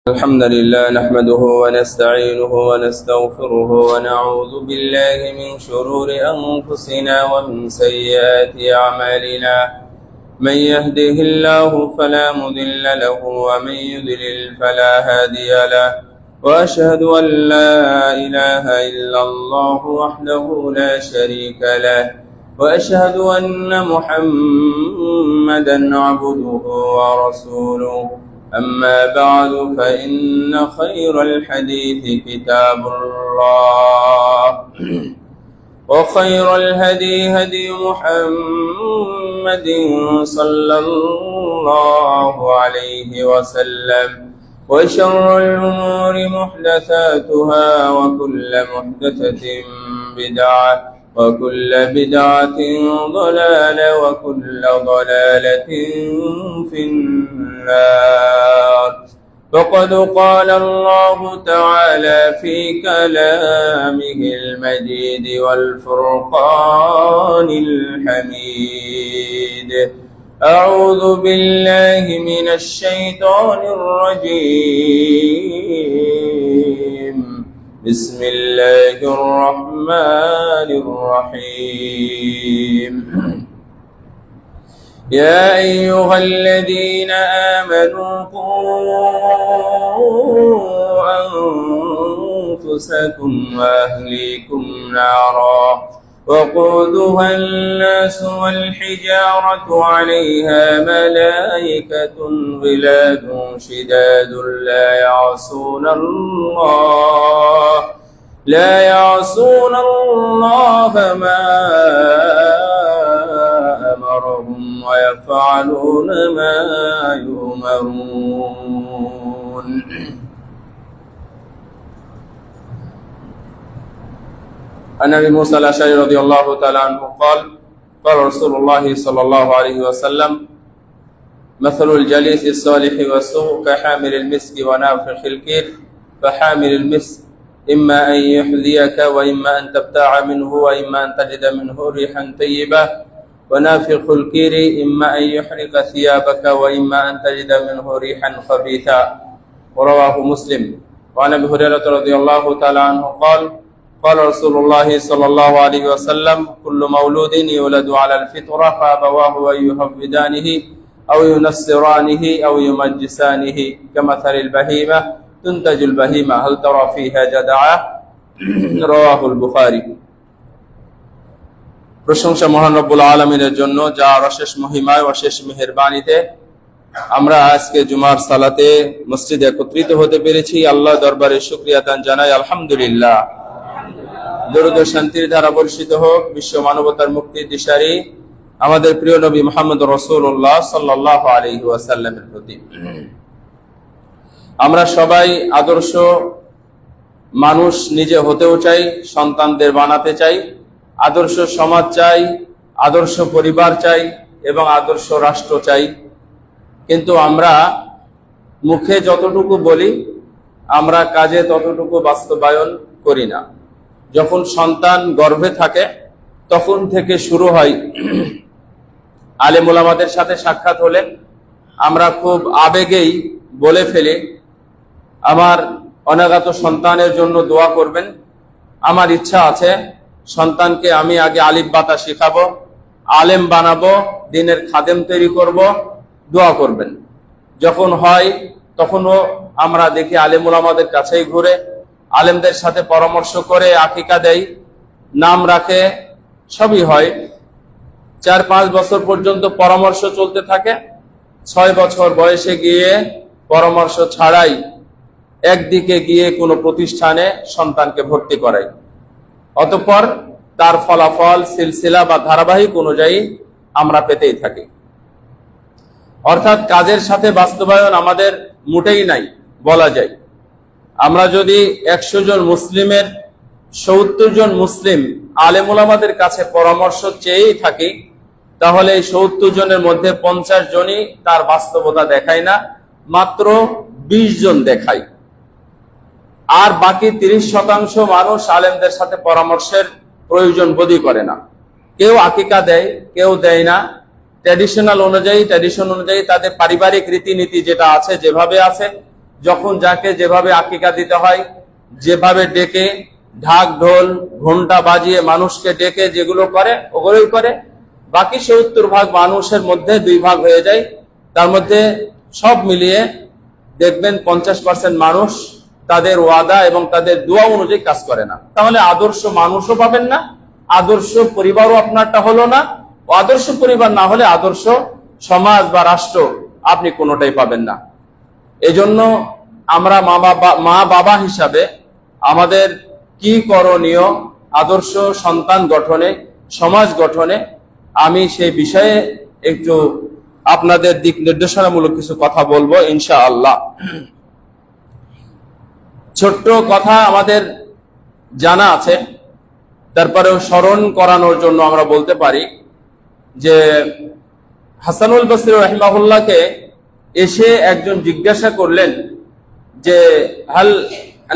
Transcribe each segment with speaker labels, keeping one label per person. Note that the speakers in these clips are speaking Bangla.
Speaker 1: الحمد لله نحمده ونستعينه ونستغفره ونعوذ بالله من شرور أنفسنا ومن سيئات أعمالنا من يهده الله فلا مضل له ومن يضلل فلا هادي له وأشهد أن لا إله إلا الله وحده لا شريك له وأشهد أن محمدا عبده ورسوله أما بعد فإن خير الحديث كتاب الله وخير الهدي هدي محمد صلى الله عليه وسلم وشر الأمور محدثاتها وكل محدثة بدعة وكل بدعة ضلالة وكل ضلالة في النار. فقد قال الله تعالى في كلامه المجيد والفرقان الحميد: أعوذ بالله من الشيطان الرجيم. بسم الله الرحمن الرحيم. يا أيها الذين آمنوا قوا أنفسكم وأهليكم نارا وقودها الناس والحجارة عليها ملائكة غلاظ شداد لا يعصون الله ما أمرهم ويفعلون ما يؤمرون. عن أبي موسى الأشعري رضي الله تعالى عنه قال: قال رسول الله صلى الله عليه وسلم: مثل الجليس الصالح والسوء كحامل المسك ونافخ الكير، فحامل المسك إما أن يحذيك وإما أن تبتاع منه وإما أن تجد منه ريحا طيبة، ونافخ الكير إما أن يحرق ثيابك وإما أن تجد منه ريحا خبيثا. ورواه مسلم. وعن أبي هريرة رضي الله تعالى عنه قال: قال رسول الله صلى الله عليه وسلم: كل مولود يولد على الفطرة فأبواه أن يهودانه أو ينصرانه أو يمجسانه كمثل البهيمة تنتج البهيمة هل ترى فيها جدعة. رواه البخاري. প্রশংসা মহান রব্বুল আলামিনের জন্য, যার অশেষ মহিমায় অশেষ মেহেরবানিতে আমরা আজকে জুমার সালাতে মসজিদে একত্রিত হতে পেরেছি। আল্লাহ দরবারে শুকরিয়া দান জানাই, আলহামদুলিল্লাহ। দরুদ ও শান্তির ধারা বর্ষিত হোক বিশ্ব মানবতার মুক্তির দিশারি আমাদের প্রিয় নবী মুহাম্মদ রাসূলুল্লাহ সাল্লাল্লাহু আলাইহি ওয়াসাল্লামের প্রতি। আমরা সবাই আদর্শ মানুষ নিজে হতেও চাই, সন্তানদের বানাতে চাই, আদর্শ সমাজ চাই, আদর্শ পরিবার চাই এবং আদর্শ রাষ্ট্র চাই। কিন্তু আমরা মুখে যতটুকু বলি, আমরা কাজে ততটুকু বাস্তবায়ন করি না। যখন সন্তান গর্ভে থাকে তখন থেকে শুরু হয়, আলেম ওলামাদের সাথে সাক্ষাৎ হলে আমরা খুব আবেগেই বলে ফেলি, আমার অনাগত সন্তানের জন্য দোয়া করবেন। আমার ইচ্ছা আছে সন্তানকে আমি আগে আলিফ বাতা শেখাবো, আলেম বানাবো, দ্বীনের খাদেম তৈরি করব, দোয়া করবেন। যখন হয় তখনও আমরা দেখি আলেম ওলামাদের কাছেই ঘুরে, আলেমদের সাথে পরামর্শ করে আকিকা দেয়, নাম রাখে, সবই হয়। 4-5 বছর পর্যন্ত পরামর্শ চলতে থাকে। 6 বছর বয়সে গিয়ে পরামর্শ ছাড়াই একদিকে গিয়ে কোনো প্রতিষ্ঠানে সন্তানকে ভর্তি করাই। অতঃপর তার ফলাফল সিলসিলা বা ধারাবাহিক অনুযায়ী আমরা পেতেই থাকি। অর্থাৎ কাজের সাথে বাস্তবায়ন আমাদের মোটেই নাই বলা যায়। আমরা যদি 100 জন মুসলিমের 70 জন মুসলিম আলেম ওলামাদের কাছে পরামর্শ চেয়েই থাকি, তাহলে এই 70 জনের মধ্যে 50 জনই তার বাস্তবতা দেখায় না, মাত্র 20 জন দেখায়। আর বাকি 30% মানুষ আলেমদের সাথে পরামর্শের প্রয়োজন বোধই করে না। কেউ আকিকা দেয়, কেউ দেয় না। ট্র্যাডিশন অনুযায়ী তাদের পারিবারিক রীতিনীতি যেটা আছে যেভাবে আছে যখন যাকে যেভাবে আকিকা দিতে হয়, যেভাবে ডেকে ঢাক ঢোল ঘন্টা বাজিয়ে মানুষকে ডেকে যেগুলো করে ওগুলোই করে। বাকি 70% মানুষের মধ্যে 2 ভাগ হয়ে যায়। তার মধ্যে সব মিলিয়ে দেখবেন 50% মানুষ তাদের ওয়াদা এবং তাদের দোয়া অনুযায়ী কাজ করে না। তাহলে আদর্শ মানুষও পাবেন না, আদর্শ পরিবারও আপনারটা হলো না। আদর্শ পরিবার না হলে আদর্শ সমাজ বা রাষ্ট্র আপনি কোনোটাই পাবেন না। এজন্য আমরা মা বাবা হিসাবে আমাদের কি করণীয় আদর্শ সন্তান গঠনে, সমাজ গঠনে, আমি সেই বিষয়ে একটু আপনাদের দিক নির্দেশনামূলক কিছু কথা বলবো ইনশাআল্লাহ। ছোট্ট কথা আমাদের জানা আছে, তারপরেও স্মরণ করানোর জন্য আমরা বলতে পারি যে হাসানুল বসরি রাহিমাহুল্লাহকে এসে একজন জিজ্ঞাসা করলেন যে হাল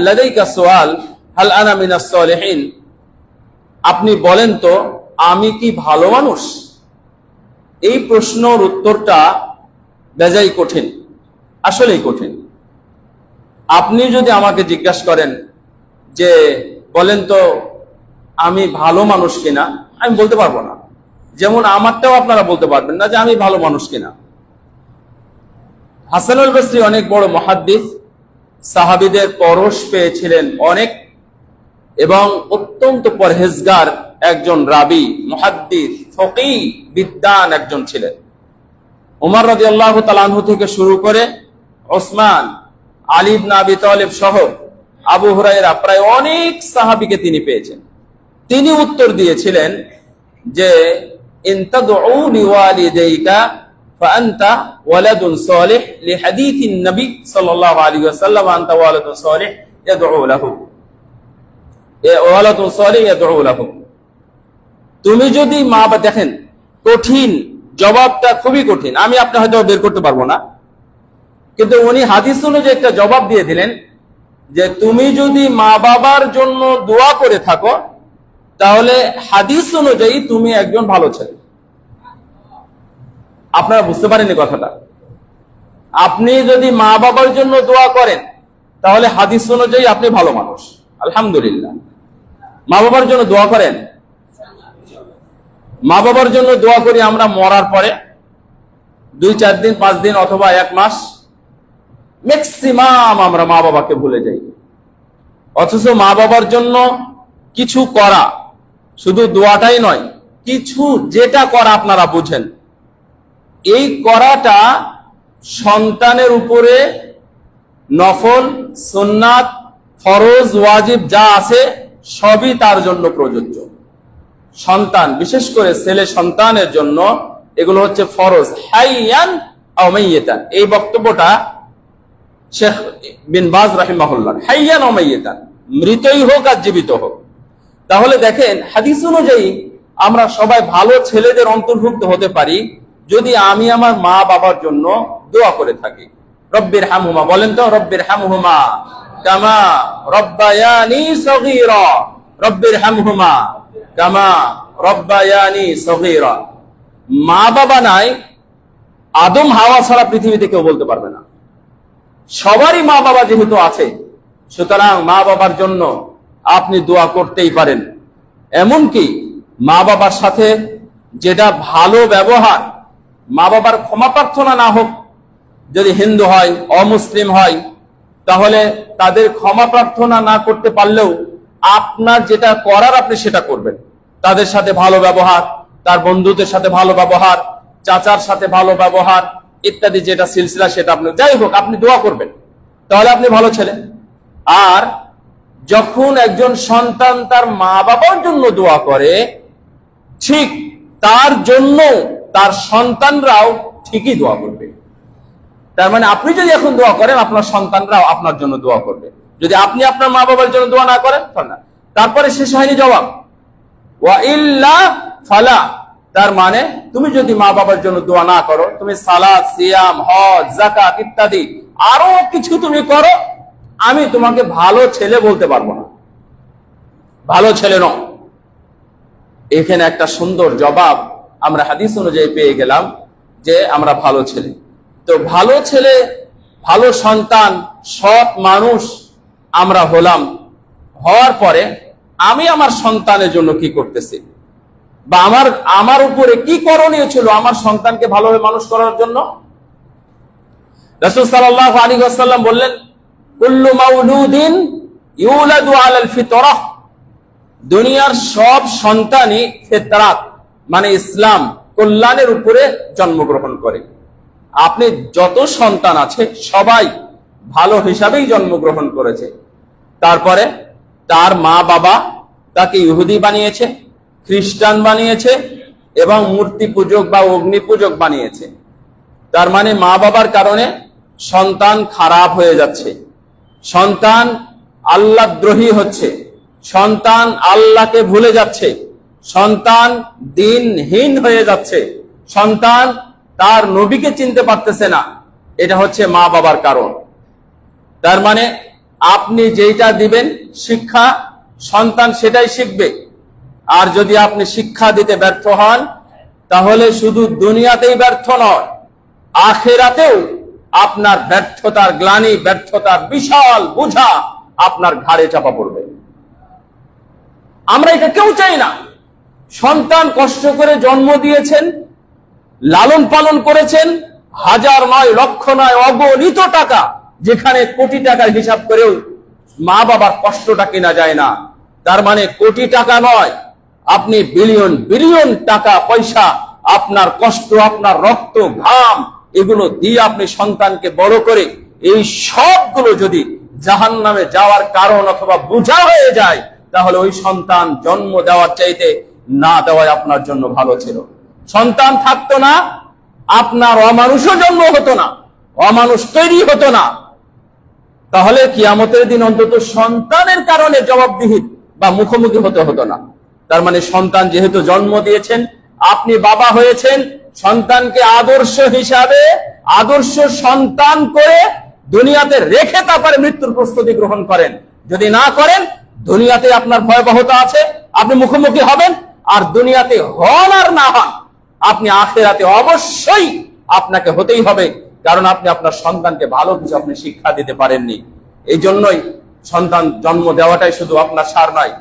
Speaker 1: লাদাইকা সুআল হাল আনা মিনাস সালিহিন, আপনি বলেন তো আমি কি ভালো মানুষ? এই প্রশ্নের উত্তরটা বেজায় কঠিন, আসলেই কঠিন। আপনি যদি আমাকে জিজ্ঞাসা করেন যে বলেন তো আমি ভালো মানুষ কিনা, আমি বলতে পারবো না। যেমন আমারটাও আপনারা বলতে পারবেন না যে আমি ভালো মানুষ কিনা। হাসানুল বসরি অনেক বড় মুহাদ্দিস, সাহাবীদের পরশ পেয়েছিলেন অনেক, এবং অত্যন্ত পরহেজগার একজন রাবি, মুহাদ্দিস, ফকিহ, বিদ্বান একজন ছিলেন। ওমর রাদিয়াল্লাহু তাআলা আনহু থেকে শুরু করে ওসমান, আলী ইবনে আবি তালিব সহ আবু হুরায়রা প্রায় অনেক সাহাবীকে তিনি পেয়েছেন। তিনি উত্তর দিয়েছিলেন যে ইন তাদউ লিওয়ালিদাইকা ফাআনতা ওয়ালাদুন সালিহ লিহাদিসিন নবী সাল্লাল্লাহু আলাইহি ওয়াসাল্লাম আনতা ওয়ালাদুন সালিহ ইয়াদউ লাহু ওয়ালাদুন সালিহ ইয়াদউ লাহু। তুমি যদি মা বা, দেখেন কঠিন, জবাবটা খুবই কঠিন, আমি আপনি হয়তো বের করতে পারবো না, কিন্তু উনি হাদিস অনুযায়ী একটা জবাব দিয়ে দিলেন যে তুমি যদি মা বাবার জন্য দোয়া করে থাকো তাহলে হাদিস অনুযায়ী তুমি একজন ভালো ছেলে। আপনারা বুঝতে পারেননি কথাটা? আপনি যদি মা বাবার জন্য দোয়া করেন তাহলে হাদিস অনুযায়ী আপনি ভালো মানুষ। আলহামদুলিল্লাহ। মা বাবার জন্য দোয়া করেন? মা বাবার জন্য দোয়া করি আমরা মরার পরে 2-4 দিন, 5 দিন অথবা 1 মাস, ম্যাক্সিমাম আমরা মা বাবাকে ভুলে যাই। অথচ মা বাবার জন্য কিছু করা, শুধু দোয়াটাই নয়, কিছু যেটা করা আপনারা বুঝেন, এই করাটা সন্তানের উপরে নফল, সুন্নাত, ফরজ, ওয়াজিব যা আছে সবই তার জন্য প্রযোজ্য। সন্তান, বিশেষ করে ছেলে সন্তানের জন্য এগুলো হচ্ছে ফরজ, হাইয়ান আও মাইয়িতান। এই বক্তব্যটা শেখ বিন বাজ রাহিমাহুল্লাহ, হাইয়ান আও মাইয়িতান, মৃতই হোক আর জীবিত হোক। তাহলে দেখেন হাদিস অনুযায়ী আমরা সবাই ভালো ছেলেদের অন্তর্ভুক্ত হতে পারি যদি আমি আমার মা বাবার জন্য দোয়া করে থাকি। রব্বির হামহুমা, বলেন তো রব্বির হামহুমা কামা রব্বায়ানি সগীরা, রব্বির হামহুমা কামা রব্বায়ানি সগীরা। মা বাবা নাই, আদম হাওয়া ছাড়া পৃথিবীতে কেউ বলতে পারবে না। সবারই মা বাবা যেহেতু আছে, সুতরাং মা বাবার জন্য আপনি দোয়া করতেই পারেন। এমনকি মা বাবার সাথে যেটা ভালো ব্যবহার, মা বাবার ক্ষমা প্রার্থনা না হোক, যদি হিন্দু হয়, অমুসলিম হয়, তাহলে তাদের ক্ষমা প্রার্থনা না করতে পারলেও আপনার যেটা করার আপনি সেটা করবেন। তাদের সাথে ভালো ব্যবহার, তার বন্ধুদের সাথে ভালো ব্যবহার, চাচার সাথে ভালো ব্যবহার ইত্যাদি, যেটা সিলসিলা সেটা আপনি, যাই হোক আপনি দোয়া করবেন, তাহলে আপনি ভালো ছেলে। আর যখন একজন সন্তান তার মা বাবার জন্য দোয়া করে, ঠিক তার জন্য তার সন্তানরাও ঠিকই দোয়া করবে। তার মানে আপনি যদি এখন দোয়া করেন, আপনার সন্তানরাও আপনার জন্য দোয়া করবে। যদি আপনি আপনার মা বাবার জন্য দোয়া না করেন তাহলে না। তারপরে শেষ হয়নি জবাব, ওয়া ইল্লা ফালা, তার মানে তুমি যদি মা বাবার জন্য দোয়া না করো, তুমি সালাত, সিয়াম, হজ, যাকাত ইত্যাদি আরো কিছু তুমি করো, আমি তোমাকে ভালো ছেলে বলতে পারবো না, ভালো ছেলে নও। এখানে একটা সুন্দর জবাব আমরা হাদিস অনুযায়ী পেয়ে গেলাম যে আমরা ভালো ছেলে। তো ভালো ছেলে ভালো সন্তান, সৎ মানুষ আমরা হলাম, হওয়ার পরে আমি আমার সন্তানের জন্য কি করতেছি, বা আমার উপরে কি করণীয় ছিল আমার সন্তানকে ভালোভাবে মানুষ করার জন্য। রাসূল সাল্লাল্লাহু আলাইহি ওয়াসাল্লাম বললেন, কুল্লু মাউলুদিন ইউলাদু আলাল ফিতরাহ, দুনিয়ার সব সন্তানই ফিতরাত মানে ইসলাম কল্যাণের উপরে জন্মগ্রহণ করে। আপনি যত সন্তান আছে সবাই ভালো হিসাবেই জন্মগ্রহণ করেছে। তারপরে তার মা বাবা তাকে ইহুদি বানিয়েছে, খ্রিস্টান বানিয়েছে এবং মূর্তি পূজক বা অগ্নি পূজক বানিয়েছে। তার মানে মা বাবার কারণে সন্তান খারাপ হয়ে যাচ্ছে, সন্তান আল্লাহ দ্রোহী হচ্ছে, সন্তান আল্লাহকে ভুলে যাচ্ছে, সন্তান দিনহীন হয়ে যাচ্ছে, সন্তান তার নবীকে চিনতে পারতেছে না। এটা হচ্ছে মা বাবার কারণ। তার মানে আপনি যেটা দিবেন শিক্ষা, সন্তান সেটাই শিখবে। আর যদি আপনি শিক্ষা দিতে ব্যর্থ হন তাহলে শুধু দুনিয়াতেই ব্যর্থ নয়, আখিরাতেও আপনার ব্যর্থতার গ্লানি, ব্যর্থতার বিশাল বোঝা আপনার ঘাড়ে চাপা পড়বে। আমরা এটা কেউ চাই না। সন্তান কষ্ট করে জন্ম দিয়েছেন, লালন পালন করেছেন, হাজার নয়, লক্ষ নয়, অগণিত টাকা, যেখানে কোটি টাকার হিসাব করেও মা বাবার কষ্টটা কিনা যায় না। তার মানে কোটি টাকা নয়, আপনি বিলিয়ন বিলিয়ন টাকা পয়সা, আপনার কষ্ট, আপনার রক্ত ঘাম, এগুলো দিয়ে আপনি সন্তানকে বড় করে এই সবগুলো যদি জাহান্নামে যাওয়ার কারণ অথবা বোঝা হয়ে যায়, তাহলে ওই সন্তান জন্ম দেওয়ার চাইতে না দেওয়াই আপনার জন্য ভালো ছিল। সন্তান থাকতো না, আপনার অমানুষও জন্ম হতো না, অমানুষ তৈরি হতো না। তাহলে কিয়ামতের দিন অন্তত সন্তানের কারণে জবাবদিহি বা মুখোমুখি হতে হতো না। তার মানে সন্তান যেহেতু জন্ম দিয়েছেন, আপনি বাবা হয়েছেন, সন্তানকে আদর্শ হিসাবে আদর্শ সন্তান করে দুনিয়াতে রেখে তারপরে মৃত্যুর প্রস্তুতি গ্রহণ করেন। যদি না করেন, দুনিয়াতে আপনার ভয়াবহতা আছে, আপনি মুখোমুখি হবেন। আর দুনিয়াতে হন আর না হন, আপনি আখিরাতে অবশ্যই আপনাকে হতেই হবে, কারণ আপনি আপনার সন্তানকে ভালো কিছু আপনি শিক্ষা দিতে পারেননি। এই জন্যই সন্তান জন্ম দেওয়াটাই শুধু আপনার সার নয়।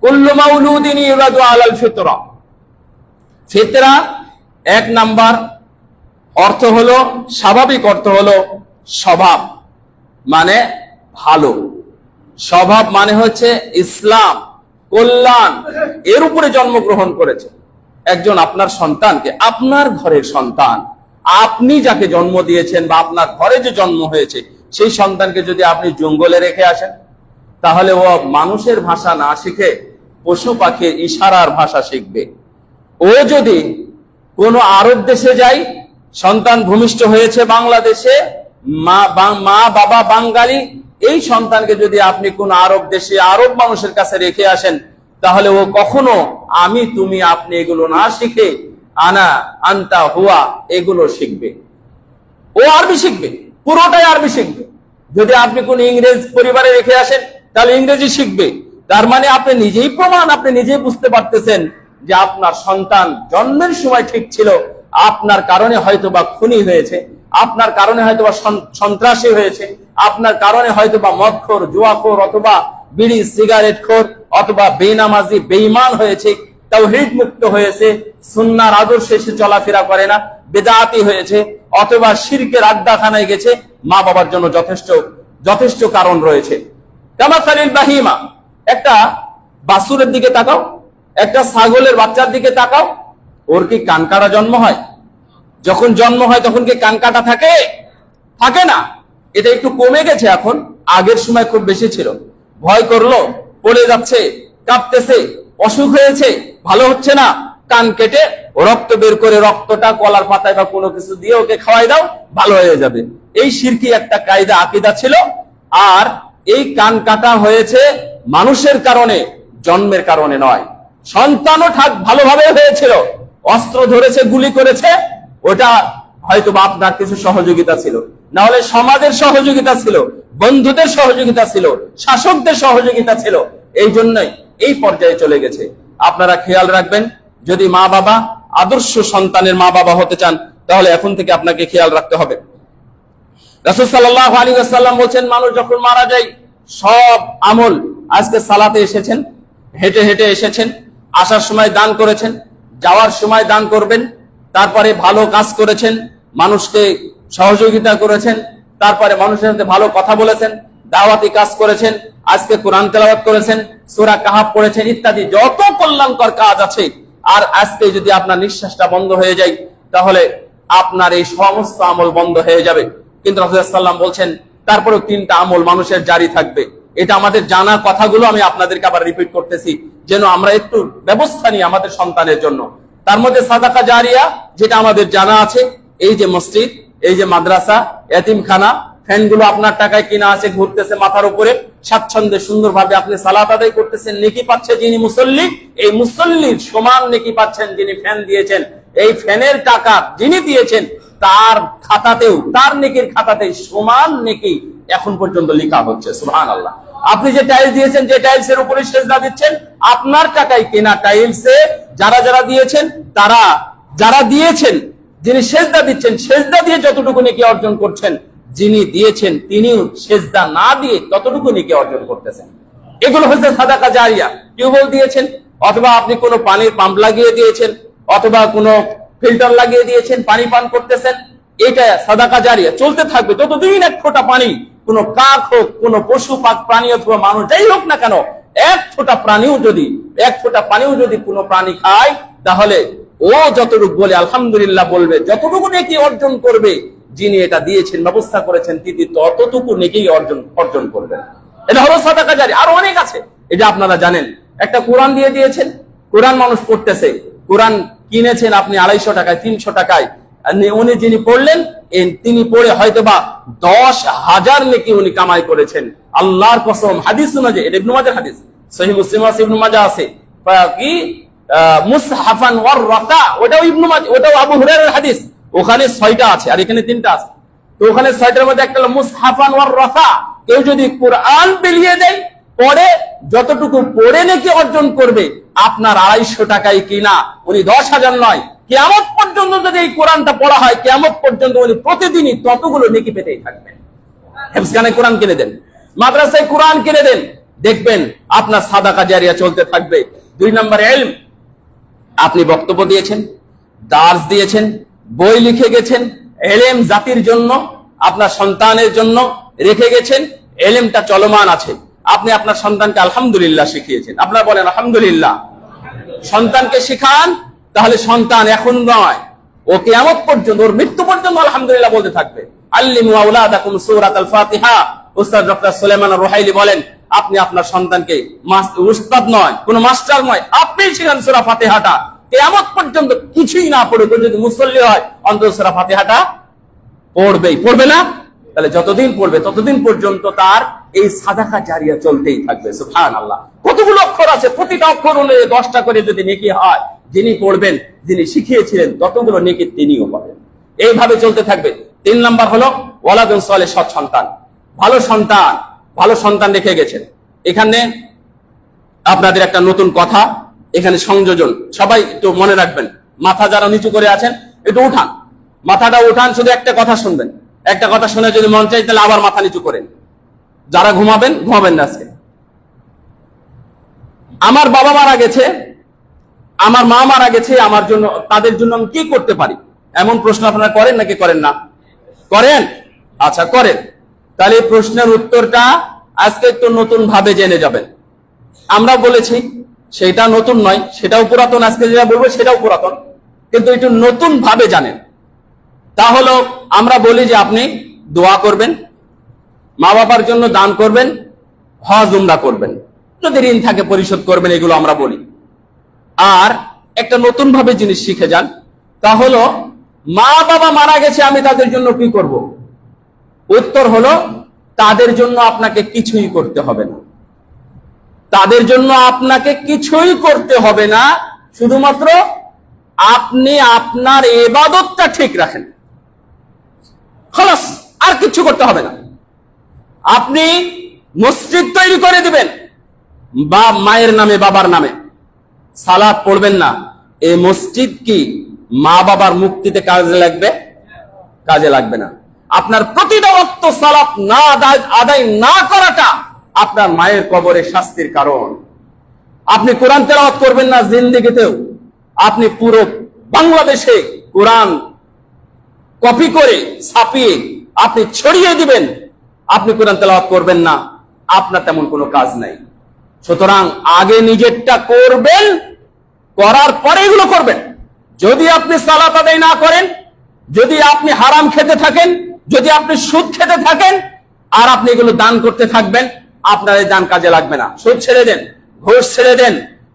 Speaker 1: কুল্লু মাউলুদিন ইউলাদু আলাল ফিতরা, ফিতরা এক নাম্বার অর্থ হলো, স্বাভাবিক অর্থ হলো স্বভাব, মানে ভালো। স্বভাব মানে হচ্ছে ইসলাম, কল্যাণ, এর উপরে জন্মগ্রহণ করেছে একজন আপনার সন্তানকে। আপনার ঘরের সন্তান, আপনি যাকে জন্ম দিয়েছেন বা আপনার ঘরে যে জন্ম হয়েছে, সেই সন্তানকে যদি আপনি জঙ্গলে রেখে আসেন, তাহলে ও মানুষের ভাষা না শিখে পশু পাখির ইশারার ভাষা শিখবে। ও যদি কোনো আরব দেশে যায়, সন্তান ভূমিষ্ঠ হয়েছে বাংলাদেশে, মা বাবা বাঙালি, এই সন্তানকে যদি আপনি কোন আরব দেশে আরব মানুষের কাছে রেখে আসেন, তাহলে ও কখনো আমি, তুমি, আপনি এগুলো না শিখে আনা, আন্তা, হুয়া এগুলো শিখবে। ও আরবি শিখবে, পুরোটাই আরবি শিখবে। যদি আপনি কোন ইংরেজ পরিবারে রেখে আসেন, তাহলে ইংরেজি শিখবে। তার মানে আপনি নিজেই প্রমাণ, আপনি নিজেই বুঝতে পারতেছেন যে আপনার সন্তান জন্মের সময় ঠিক ছিল। আপনার কারণে হয়তোবা খুনি হয়েছে, আপনার কারণে হয়তোবা সন্ত্রাসী হয়েছে, আপনার কারণে হয়তোবা মদখোর, জুয়াখোর, অথবা বিড়ি সিগারেট খোর, অথবা বেনামাজি বেঈমান হয়েছে, তাওহীদ মুক্ত হয়েছে, সুন্নাহর আদর্শে এসে চলাফেরা করে না, বেদাতি হয়েছে, অথবা শিরকের আড্ডাখানায় গেছে। মা বাবার জন্য যথেষ্ট যথেষ্ট কারণ রয়েছে। কামাসালিল বাহিমা, একটা বাছুরের দিকে তাকাও, একটা ছাগলের বাচ্চার দিকে তাকাও, ওর কি কানকাটা জন্ম হয়? যখন জন্ম হয় তখন কি কানকাটা থাকে? থাকে না। এটা একটু কমে গেছে এখন, আগের সময় খুব বেশি ছিল। ভয় করলো, পড়ে যাচ্ছে, কাঁপতেছে, অসুখ হয়েছে, ভালো হচ্ছে না, কান কেটে রক্ত বের করে রক্তটা কলার পাতায় বা কোনো কিছু দিয়ে ওকে খাওয়াই দাও, ভালো হয়ে যাবে। এই শিরকি একটা কায়দা আকীদা ছিল। আর এই কান কাটা হয়েছে মানুষের কারণে, জন্মের কারণে নয়। সন্তানও ভালোভাবে হয়েছিল, অস্ত্র ধরেছে, গুলি করেছে, ওটা হয়তো বা আপনার কিছু সহযোগিতা ছিল, না হলে সমাজের সহযোগিতা ছিল, বন্ধুদের সহযোগিতা ছিল, শাসকদের সহযোগিতা ছিল। এই জন্যই এই পর্যায়ে চলে গেছে। আপনারা খেয়াল রাখবেন, যদি মা বাবা আদর্শ সন্তানের মা বাবা হতে চান, তাহলে এখন থেকে আপনাকে খেয়াল রাখতে হবে। রাসূল সাল্লাল্লাহু আলাইহি ওয়াসাল্লাম বলেন, মানুষ যখন মারা যায় সব আমল, আজকে সালাতে এসেছেন, হেঁটে হেঁটে এসেছেন, আসার সময় দান করেছেন, যাওয়ার সময় দান করবেন, তারপরে ভালো কাজ করেছেন, মানুষকে সহযোগিতা করেছেন, তারপরে মানুষের সাথে ভালো কথা বলেছেন, দাওয়াতি কাজ করেছেন, আজকে কোরআন তেলাওয়াত করেছেন, সূরা কাহাফ পড়েছেন, ইত্যাদি যত কল্যাণকর কাজ আছে। আর আজকে যদি আপনার নিঃশ্বাসটা বন্ধ হয়ে যায়, তাহলে আপনার এই সমস্ত আমল বন্ধ হয়ে যাবে। কিন্তু রাসূল সাল্লাল্লাহু আলাইহি ওয়াসাল্লাম বলছেন তারপরেও 3টা আমল মানুষের জারি থাকবে। এটা আমাদের জানা কথাগুলো আমি আপনাদেরকে আবার রিপিট করতেছি, যেন আমরা একটু ব্যবস্থা নিই আমাদের সন্তানের জন্য। তার মধ্যে সাদাকা জারিয়া, যেটা আমাদের জানা আছে, এই যে মসজিদ, এই যে মাদ্রাসা, এতিমখানা, ফ্যানগুলো আপনার টাকায় কিনা আছে, ঘুরতেছে মাথার উপরে, স্বাচ্ছন্দ্যে সুন্দরভাবে আপনি সালাত আদায় করতেছেন, নেকি পাচ্ছে যিনি মুসল্লি, এই মুসল্লির সমান নেকি পাচ্ছেন যিনি ফ্যান দিয়েছেন। এই ফ্যানের টাকা যিনি দিয়েছেন তার খাতাতেও, তার নেকির খাতাতে সমান নেকি এখন পর্যন্ত লেখা হচ্ছে। সুবহানাল্লাহ। আপনি যে টাইলস দিয়েছেন, যে টাইলসের উপরে সেজদা দিচ্ছেন, আপনার টাকায় কেনা টাইলসে যারা যারা দিয়েছেন, তারা যারা দিয়েছেন, যিনি সেজদা দিচ্ছেন, সেজদা দিয়ে যতটুকু নেকি অর্জন করছেন, যিনি দিয়েছেন তিনিও সেজদা না দিয়ে ততটুকু নেকি অর্জন করতেছেন। এগুলো হচ্ছে সাদাকা জারিয়া। টিউবওয়েল দিয়েছেন, অথবা আপনি কোনো পানির পাম্প লাগিয়ে দিয়েছেন, অথবা কোনো ফিল্টার লাগিয়ে দিয়েছেন, পানি পান করতেছেন, এটা সাদাকা জারিয়া চলতে থাকবে যতদিন এক ফোঁটা পানি, কোনো কাক হোক, কোনো পশু প্রাণী অথবা মানুষ যাই হোক না কেন, এক ফোঁটা পানিও যদি কোনো প্রাণী খায়, তাহলে ও যতটুকু বলে আলহামদুলিল্লাহ বলবে, যতটুকু নেকি অর্জন করবে, যিনি এটা দিয়েছেন, ব্যবস্থা করেছেন, তিনি ততটুকু নেকি অর্জন করবেন। এটা হলো সাদাকা জারিয়া। আরো অনেক আছে, এটা আপনারা জানেন। একটা কোরআন দিয়ে দিয়েছেন, কোরআন মানুষ পড়তেছে, কোরআন কিনেছেন আপনি 250 টাকায়, 300 টাকায়, উনি যিনি পড়লেন, তিনি পড়ে হয়তোবা 10,000 নেকি উনি কামাই করেছেন। আল্লাহর কসম, হাদিস অনুযায়ী, এটা ইবনে মাজাহর হাদিস, সহিহ মুসলিম আছে, ইবনে মাজাহ আছে, কি মুসহাফান ওয়ার রাকা, ওটাও ইবনে মাজাহ, ওটাও আবু হুরায়রার হাদিস। ওখানে 6টা আছে আর এখানে 3টা আছে। তো ওখানে 6টার মধ্যে একটা হলো মুসহাফান ওয়ার রাকা। কেউ যদি কোরআন বিলিয়ে দেয়, পড়ে, যতটুকু পড়ে নাকি অর্জন করবে, আপনার 250 টাকায় কিনা, উনি 10,000 নয়, কিয়ামত পর্যন্ত যদি এই কোরআনটা পড়া হয়, কিয়ামত পর্যন্ত উনি প্রতিদিনই ততগুলো নেকি পেতেই থাকবেন। হেফজখানায় কোরআন কিনে দেন, মাদ্রাসায় কোরআন কিনে দেন, দেখবেন আপনার সাদাকা জারিয়া চলতে থাকবে। 2 নম্বর ইলম, আপনি বক্তব্য দিয়েছেন, দার্স দিয়েছেন, বই লিখে গেছেন, ইলম জাতির জন্য, আপনার সন্তানের জন্য রেখে গেছেন, ইলমটা চলমান আছে। আপনি আপনার সন্তানকে আলহামদুলিল্লাহ শিখিয়েছেন, আপনারা বলেন আলহামদুলিল্লাহ। সন্তানকে শিখান, তাহলে সন্তান এখন নয়, ও কিয়ামত পর্যন্ত, ওর মৃত্যু পর্যন্ত আলহামদুলিল্লাহ বলতে থাকবে। আল্লিমু আওলাদাকুম সূরাতাল ফাতিহা। উস্তাদ ডক্টর সুলাইমান রুহাইলি বলেন, আপনি আপনার সন্তানকে উস্তাদ নয়, কোন মাস্টার নয়, আপনি শিখান সূরা ফাতিহাটা। কিয়ামত পর্যন্ত কিছুই না পড়ে যদি মুসল্লি হয়, অন্তত সূরা ফাতিহাটা পড়বে না? তাহলে যতদিন পড়বে ততদিন পর্যন্ত তার এই সাদাকা জারিয়া চলতেই থাকবে। সুবহানাল্লাহ। কতগুলো অক্ষর আছে, প্রতিটা অক্ষর অনুযায়ী 10টা করে যদি নেকি হয়, যিনি পড়বেন, যিনি শিখিয়েছিলেন, ততগুলো নেকি তিনিও পাবেন। এইভাবে চলতে থাকবে। 3 নাম্বার হলো ওয়ালাদুন সালেহ, সৎ সন্তান, ভালো সন্তান রেখে গেছেন। এখানে আপনাদের একটা নতুন কথা, এখানে সংযোজন, সবাই একটু মনে রাখবেন। মাথা যারা নিচু করে আছেন একটু উঠান, মাথাটা উঠান, শুধু একটা কথা শুনবেন। একটা কথা শুনে যদি মন চাই, তাহলে আবার মাথা নিচু করেন। যারা ঘুমাবেন না আজকে। আমার বাবা মারা গেছে, আমার মা মারা গেছে, আমার জন্য, তাদের জন্য আমি কি করতে পারি, এমন প্রশ্ন আপনারা করেন নাকি করেন না? করেন? আচ্ছা, করেন। তাহলে এই প্রশ্নের উত্তরটা আজকে একটু নতুন ভাবে জেনে যাবেন। আমরা বলেছি সেটা নতুন নয়, সেটাও পুরাতন, আজকে যেটা বলবো সেটাও পুরাতন, কিন্তু একটু নতুন ভাবে জানেন। তা হলো, আমরা বলি যে আপনি দোয়া করবেন, মা বাবার জন্য দান করবেন, হজ উমরা করবেন, যদি ঋণ থাকে পরিশোধ করবেন, এগুলো আমরা বলি। আর একটা নতুন ভাবে জিনিস শিখে যান, তা হলো মা বাবা মারা গেছে, আমি তাদের জন্য কি করব? উত্তর হলো, তাদের জন্য আপনাকে কিছুই করতে হবে না। তাদের জন্য আপনাকে কিছুই করতে হবে না, শুধুমাত্র আপনি আপনার ইবাদতটা ঠিক রাখেন, খালাস, আর কিছু করতে হবে না। আপনি মসজিদ তৈরি করে দিবেন, বা মায়ের নামে, বাবার নামে, সালাত পড়বেন না। এই মসজিদ কি মা বাবার মুক্তিতে কাজে লাগবে? কাজে লাগবে না। আপনার প্রতিটা ওয়াক্ত সালাত না আদায় না করাটা আপনার মায়ের কবরে শাস্তির কারণ। আপনি কোরআন তেলাওয়াত করবেন না জিন্দেগিতেও, আপনি পুরো বাংলাদেশে কোরআন কপি করে ছাপিয়ে আপনি ছড়িয়ে দিবেন, আপনি কোরআন তেলাওয়াত করবেন না, আপনার তেমন কোনো কাজ নাই। সুতরাং আগে নিজেরটা করবেন, করার পরে এগুলো করবেন। যদি আপনি সালাত আদায় না করেন, যদি আপনি হারাম খেতে থাকেন, যদি আপনি সুদ খেতে থাকেন, আর আপনি এগুলো দান করতে থাকবেন, আপনার এই দান কাজে লাগবে না। সুদ ছেড়ে দেন, ঘুষ ছেড়ে দেন,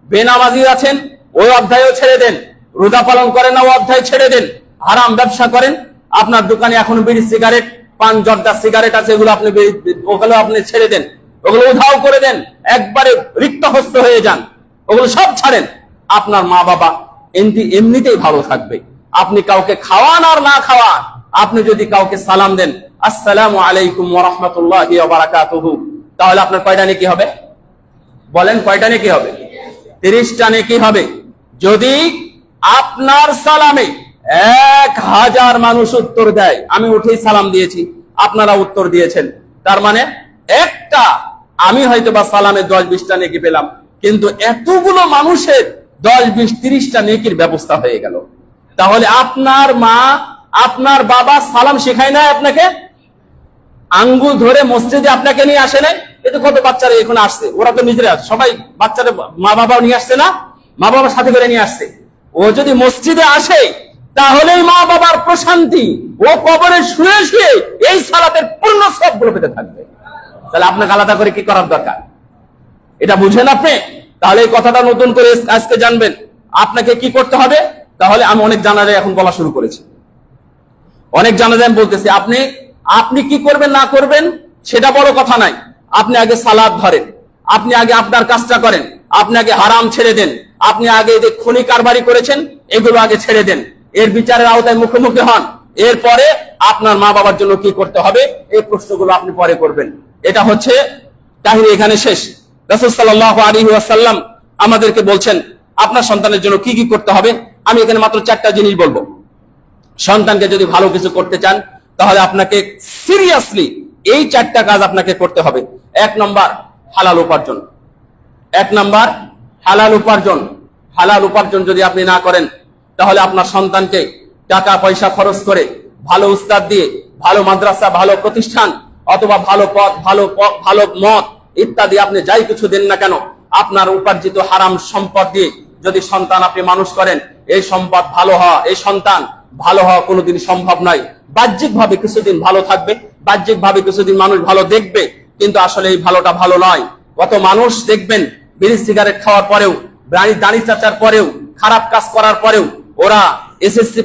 Speaker 1: বেনামাজি আছেন ওই অধ্যায়ও ছেড়ে দেন, রোজা পালন করেন না ওই অধ্যায় ছেড়ে দেন, হারাম ব্যবসা করেন, আপনার দোকানে এখনো বিড়ি সিগারেট পান জর্দা সিগারেট আছে, এগুলো আপনি ওগুলো আপনি ছেড়ে দেন, ওগুলো উধাও করে দেন, একবারে রিক্ত হস্ত হয়ে যান, ওগুলো সব ছাড়েন। আপনার মা বাবা এমনিতেই ভালো থাকবে। আপনি কাউকে খাওয়ান আর না খাওয়ান, আপনি যদি কাউকে সালাম দেন, আসসালামু আলাইকুম ওয়া রাহমাতুল্লাহি ওয়া বারাকাতুহু, তাহলে আপনার কয়টা নেকি হবে? বলেন কয়টা নেকি হবে? 30টা নেকি হবে। যদি আপনার সালামে 1000 মানুষ উত্তর দেয়, আমি উঠেই সালাম দিয়েছি, আপনারা উত্তর দিয়েছেন, তার মানে একটা আমি হয়তো বা সালামে 10-20টা নেকি পেলাম, কিন্তু এতগুলো মানুষের 10-20-30টা নেকির ব্যবস্থা হয়ে গেল। তাহলে আপনার মা আপনার বাবা সালাম শেখায় না আপনাকে? আঙ্গুল ধরে মসজিদে আপনাকে নিয়ে আসে নাই? এই তো কত বাচ্চারা এখন আসছে, ওরা তো নিজেরা সবাই বাচ্চারা মা বাবাও নিয়ে আসছে না, মা বাবার সাথে করে নিয়ে আসছে। ও যদি মসজিদে আসে তাহলেই মা বাবার প্রশান্তি, ও কবরে শুয়ে শুয়ে এই সালাতের পূর্ণ সবগুলো পেতে থাকবে। তাহলে আপনাকে আলাদা করে কি করার দরকার? এটা বুঝেন আপনি? তাহলে এই কথাটা নতুন করে আজকে জানবেন আপনাকে কি করতে হবে। তাহলে আমি অনেক জানাজায় এখন বলা শুরু করেছি, অনেক জানাজায় আমি বলতেছি, আপনি কি করবেন না করবেন সেটা বড় কথা নাই, আপনি আগে সালাত ধরেন, আপনি আগে আপনার কাজটা করেন, আপনি আগে হারাম ছেড়ে দেন, আপনি আগে যে খুনি কারবারি করেছেন এগুলো আগে ছেড়ে দেন, এর বিচারের আওতায় মুখোমুখি হন, এরপরে আপনার মা বাবার জন্য কি করতে হবে এই প্রশ্নগুলো আপনি পরে করবেন। এটা হচ্ছে কাহিনী এখানে শেষ। রাসূল সাল্লাল্লাহু আলাইহি ওয়াসাল্লাম আমাদেরকে বলছেন আপনার সন্তানের জন্য কি কি করতে হবে। আমি এখানে মাত্র 4টা জিনিস বলবো। সন্তানকে যদি ভালো কিছু করতে চান তাহলে আপনাকে সিরিয়াসলি এই 4টা কাজ আপনাকে করতে হবে। 1 নম্বর হালাল উপার্জন। 1 নম্বর হালাল উপার্জন। হালাল উপার্জন যদি আপনি না করেন তাহলে আপনার সন্তানকে টাকা পয়সা খরচ করে ভালো উস্তাদ দিয়ে, ভালো মাদ্রাসা, ভালো প্রতিষ্ঠান অথবা ভালো পথ, ভালো মত ইত্যাদি আপনি যাই কিছু দেন না কেন, আপনার উপার্জিত হারাম সম্পদ দিয়ে যদি সন্তান আপনি মানুষ করেন, এই সম্পদ ভালো হওয়া, এই সন্তান ভালো হওয়া কোনোদিন সম্ভব নয়। বাহ্যিক ভাবে কিছুদিন ভালো থাকবে, বাহ্যিক ভাবে কিছুদিন মানুষ ভালো দেখবে, কিন্তু আসলে এই ভালোটা ভালো নয়। কত মানুষ দেখবেন বিড়ি সিগারেট খাওয়ার পরেও, দাড়ি চাচার পরেও, খারাপ কাজ করার পরেও ওরা এসএসসি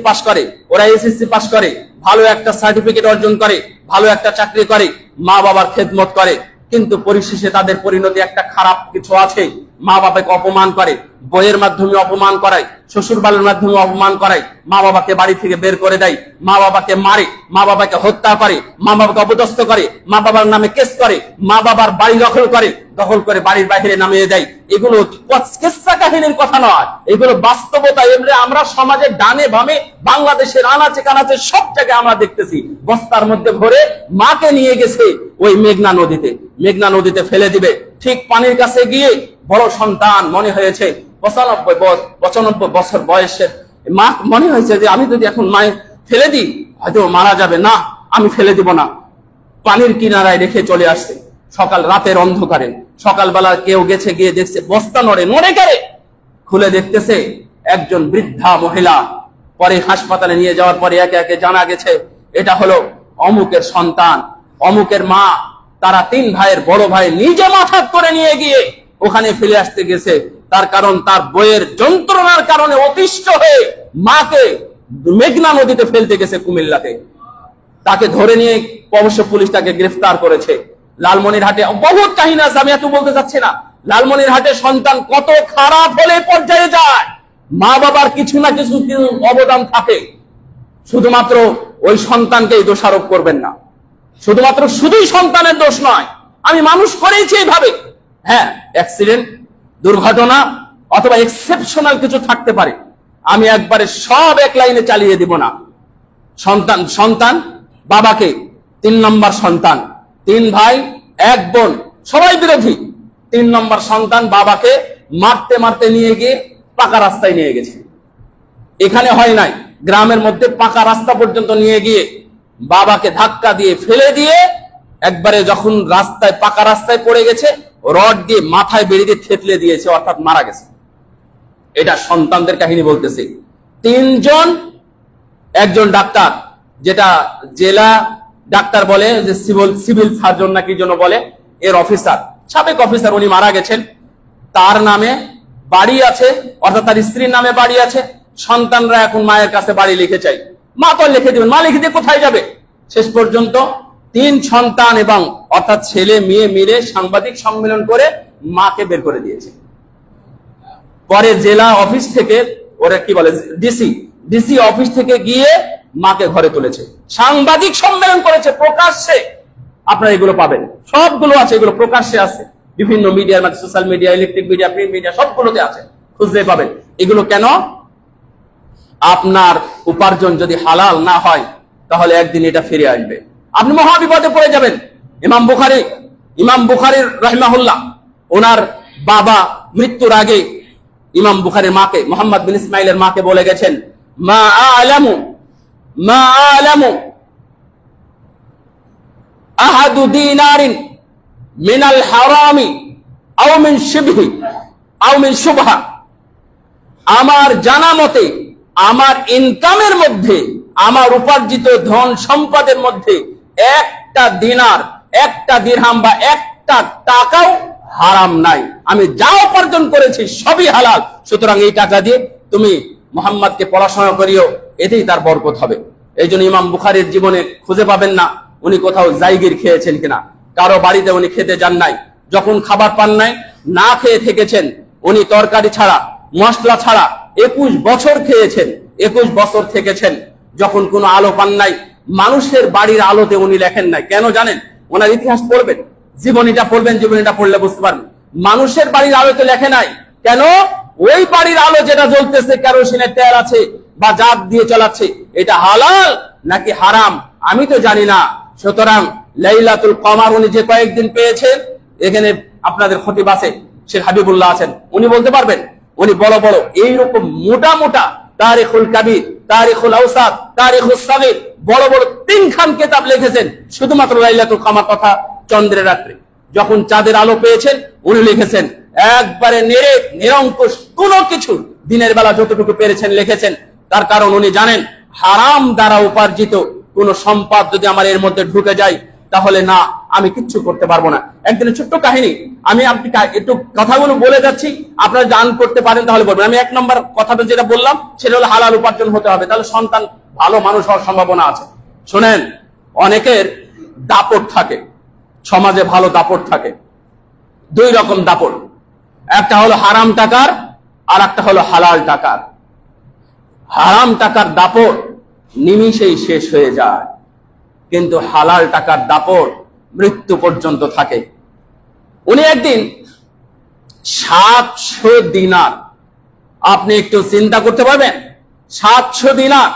Speaker 1: পাস করে, ভালো একটা সার্টিফিকেট অর্জন করে, ভালো একটা চাকরি করে, মা বাবার খেদমত করে, কিন্তু পরিশেষে তাদের পরিণতি একটা খারাপ কিছু আছে। মা বাবাকে অপমান করে, বইয়ের মাধ্যমে অপমান করায়, শ্বশুর বাড়ির মাধ্যমে অপমান করায়, মা বাবাকে বাড়ি থেকে বের করে দেয়, মা বাবাকে মারে, মা বাবাকে হত্যা করে, মা বাবাকে অপদস্থ করে, মা বাবার নামে কেস করে, মা বাবার বাড়ি দখল করে বাড়ির বাইরে নামিয়ে দেয়। এগুলো কিসসা কাহিনীর কথা নয়, এগুলো বাস্তবতা। এমনি আমরা সমাজের ডানে বামে, বাংলাদেশের আনাচে কানাচে সব জায়গায় আমরা দেখতেছি। বস্তার মধ্যে ভরে মাকে নিয়ে গেছে ওই মেঘনা নদীতে ফেলে দিবে। ঠিক পানির কাছে গিয়ে বড় সন্তান মনে হয়েছে 95 বছর বয়সের মা মনে হয়েছে যে আমি যদি এখন মায়ে ফেলে দিই হয়তো মারা যাবে, না আমি ফেলে দিব না। পানির কিনারায় রেখে চলে আসছে। রাতের অন্ধকারে সকালবেলা কেউ গেছে, গিয়ে দেখছে বস্তা নড়ে গেলে খুলে দেখতেছে একজন বৃদ্ধা মহিলা। পরে হাসপাতালে নিয়ে যাওয়ার পরে একে একে জানা গেছে এটা হলো অমুকের সন্তান, অমুকের মা। তারা 3 ভাইয়ের বড় ভাই নিজে মাথা করে নিয়ে গিয়ে ওখানে ফেলে আসতে গেছে। তার কারণ তার বইয়ের যন্ত্রণার কারণে অতিষ্ঠ হয়ে মাকে মেঘনা নদীতে ফেলতে গেছে কুমিল্লাতে। তাকে ধরে নিয়ে অবশ্য পুলিশ তাকে গ্রেফতার করেছে। লালমনিরহাটে বহুত কাহিনী আছে, আমি এত বলতে চাচ্ছি না। লালমনিরহাটে সন্তান কত খারাপ হলে পর্যায়ে যায়, মা বাবার কিছু না কিছু অবদান থাকে। শুধুমাত্র ওই সন্তানকেই দোষারোপ করবেন না, শুধুই সন্তানের দোষ নয়। আমি মানুষ করেইছি এইভাবে। হ্যাঁ, অ্যাক্সিডেন্ট, দুর্ঘটনা অথবা এক্সেপশনাল কিছু থাকতে পারে, আমি একবারে সব এক লাইনে চালিয়ে দিব না। সন্তান বাবাকে, 3 নম্বর সন্তান, 3 ভাই 1 বোন, সবাই বিরোধী। 3 নম্বর সন্তান বাবাকে মারতে মারতে নিয়ে গিয়ে পাকা রাস্তায় নিয়ে গেছে। এখানে হয় নাই, গ্রামের মধ্যে পাকা রাস্তা পর্যন্ত নিয়ে গিয়ে বাবাকে ধাক্কা দিয়ে ফেলে দিয়ে একবারে যখন রাস্তায় পাকা রাস্তায় পড়ে গেছে, রড দিয়ে মাথায় বেড়ে দিয়ে থেতলে দিয়েছে, অর্থাৎ মারা গেছে। এটা সন্তানদের কাহিনী বলতেছে। 3 জন, একজন ডাক্তার, যেটা জেলা ডাক্তার বলে, যে সিভিল সার্জন নাকি জন্য বলে, এর অফিসার, সাবেক অফিসার, উনি মারা গেছেন। তার নামে বাড়ি আছে, অর্থাৎ তার স্ত্রীর নামে বাড়ি আছে। সন্তানরা এখন মায়ের কাছে বাড়ি লিখে চাই, মা তো লিখে দিবেন, মা লিখে দিয়ে কোথায় যাবে? শেষ পর্যন্ত 3 সন্তান এবং অর্থাৎ ছেলে মেয়ে মিলে সাংবাদিক সম্মেলন করে মাকে বের করে দিয়েছে। পরে জেলা অফিস থেকে, ওরা কি বলে, ডিসি অফিস থেকে গিয়ে মাকে ঘরে তুলেছে, সাংবাদিক সম্মেলন করেছে প্রকাশ্যে। আপনারা এগুলো পাবেন, সবগুলো আছে, এগুলো প্রকাশ্যে আছে বিভিন্ন মিডিয়ার মধ্যে, social media, electric media, print media, সবগুলোতে আছে, খুঁজলে পাবেন। এগুলো কেন? আপনার উপার্জন যদি হালাল না হয় তাহলে একদিন এটা ফিরে আসবে, আপনি মহা বিপদে পড়ে যাবেন। ইমাম বুখারী রাহিমাহুল্লাহ, ওনার বাবা মৃত্যুর আগে ইমাম বুখারীর মাকে, মুহাম্মদ বিন ইসমাইলের মাকে বলে গেছেন, মা আলামু আহাদু দিনারিন মিনাল হারামি আও মিন শিবহি আও মিন শুবহা। আমার জানা মতে আমার ইনকামের মধ্যে, আমার উপার্জিত ধন সম্পদের মধ্যে একটা দিনার, একটা দিরহাম বা একটা টাকাও হারাম নাই। আমি যা উপার্জন করেছি সবই হালাল। সুতরাং এই টাকা দিয়ে তুমি মুহাম্মদকে পড়াশোনা করিও, এতেই তার বরকত হবে। এই জন্য ইমাম বুখারীর জীবনে খুঁজে পাবেন না উনি কোথাও জায়গির খেয়েছেন কিনা, কারো বাড়িতে উনি খেতে যান নাই, যখন খাবার পান নাই না খেয়ে থেকেছেন। উনি তরকারি ছাড়া, মশলা ছাড়া 21 বছর খেয়েছেন, 21 বছর থেকেছেন। যখন কোনো আলো পান নাই, মানুষের বাড়ির আলোতে উনি লেখেন নাই। কেন জানেন? ওনার ইতিহাস পড়বেন, জীবনীটা পড়বেন, জীবনীটা পড়লে বুঝতে পারবেন। মানুষের বাড়ির আলোতে লেখে নাই। কেন? ওই বাড়ির আলো যেটা জ্বলতেছে, কেরোসিনের তেল আছে বা জাত দিয়ে চালাচ্ছে, এটা হালাল নাকি হারাম আমি তো জানি না। সুতরাং লাইলাতুল কমার উনি যে কয়েকদিন পেয়েছেন, এখানে আপনাদের খতিব আছে, শেখ হাবিবুল্লাহ আছেন, উনি বলতে পারবেন। উনি বড় বড় এইরকম মোটা মোটা তারিখুল কাবির, তারিখুল আওসাত, তারিখুল সাগীর, বড় বড় 3খান কিতাব লিখেছেন শুধুমাত্র লাইলাতুল কমার কথা। চন্দ্রের রাত্রে যখন চাঁদের আলো পেয়েছেন, উনি লিখেছেন একবারে নিরঙ্কুশ কোনো কিছু, দিনের বেলা যতটুকু পেরেছেন লিখেছেন। তার কারণ উনি জানেন হারাম দ্বারা উপার্জিত কোন সম্পদ যদি আমার এর মধ্যে ঢুকে যায় তাহলে না, আমি কিচ্ছু করতে পারবো না। একদিনের ছোট্ট কাহিনী, আমি আপনি একটু কথাগুলো বলে যাচ্ছি, আপনারা জান করতে পারেন তাহলে বলবেন। আমি 1 নম্বর কথাটা যেটা বললাম সেটা হলো হালাল উপার্জন হতে হবে, তাহলে সন্তান ভালো মানুষ হওয়ার সম্ভাবনা আছে। শোনেন, অনেকের দাপট থাকে, সমাজে ভালো দাপট থাকে। 2 রকম দাপট, একটা হলো হারাম টাকার আর একটা হলো হালাল টাকার। হারাম টাকার দাপট নিমিষেই শেষ হয়ে যায়, কিন্তু হালাল টাকার দাপট মৃত্যু পর্যন্ত থাকে। উনি একদিন 700 দিনার, আপনি একটু চিন্তা করতে পারবেন, 700 দিনার।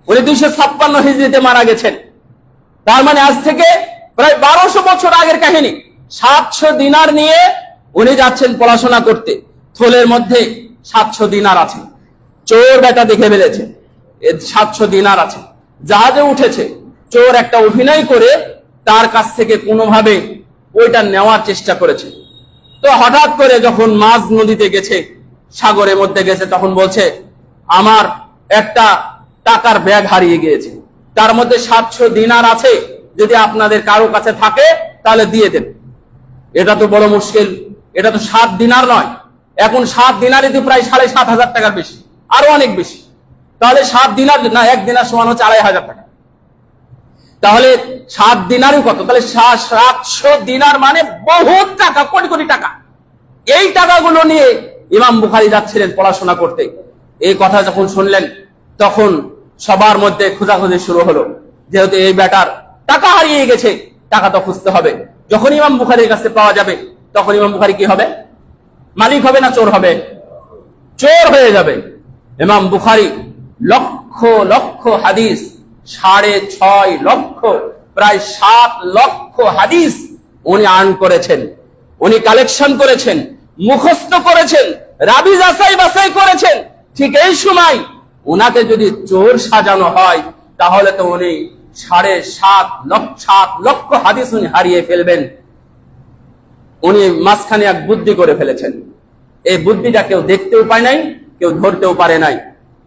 Speaker 1: উনি 256 হিজরিতে মারা গেছেন, তার মানে আজ থেকে প্রায় 1200 বছর আগের কাহিনী। 700 দিনার নিয়ে উনি যাচ্ছেন পড়াশোনা করতে, থলের মধ্যে 700 দিনার আছে। চোর বেটা দেখে ফেলেছে 700 দিনার আছে, জাহাজে উঠেছে। চোর একটা অভিনয় করে তার কাছ থেকে কোনোভাবে ওইটা নেওয়ার চেষ্টা করেছে। তো হঠাৎ করে যখন মাঝ নদীতে গেছে, সাগরের মধ্যে গেছে, তখন বলছে আমার একটা টাকার ব্যাগ হারিয়ে গিয়েছে, তার মধ্যে 700 দিনার আছে, যদি আপনাদের কারো কাছে থাকে তাহলে দিয়ে দেন। এটা তো বড় মুশকিল, এটা তো 7 দিনার নয়, এখন 7 দিনারই তো প্রায় 7,500 টাকার বেশি, আরো অনেক বেশি। তাহলে 7 দিনার না, 1 দিনার সমান হচ্ছে 2,500 টাকা। তাহলে 7 দিনারই কত? তাহলে 700 দিনার মানে বহুত টাকা, কোটি কোটি টাকা। এই টাকাগুলো নিয়ে ইমাম বুখারী যাচ্ছিলেন পড়াশোনা করতে। এই কথা যখন শুনলেন তখন সবার মধ্যে খোঁজাখুঁজি শুরু হলো, যেহেতু এই বেটার টাকা হারিয়ে গেছে, টাকা তো খুঁজতে হবে। যখন ইমাম বুখারীর কাছে পাওয়া যাবে তখন ইমাম বুখারী কি হবে? মালিক হবে না চোর হবে? চোর হয়ে যাবে। ইমাম বুখারী লক্ষ লক্ষ হাদিস
Speaker 2: 6.5 লক্ষ, প্রায় 7 লক্ষ হাদিস উনি আর্ন করেছেন, উনি কালেকশন করেছেন, মুখস্থ করেছেন, রাবি যাচাই বাছাই করেছেন। ঠিক এই সময় উনাকে যদি চোর সাজানো হয়, তাহলে তো উনি 7.5 লক্ষ হাদিস উনি হারিয়ে ফেলবেন। উনি মাঝখানে এক বুদ্ধি করে ফেলেছেন। এই বুদ্ধিটা কেউ দেখতেও পায় নাই, কেউ ধরতেও পারে নাই।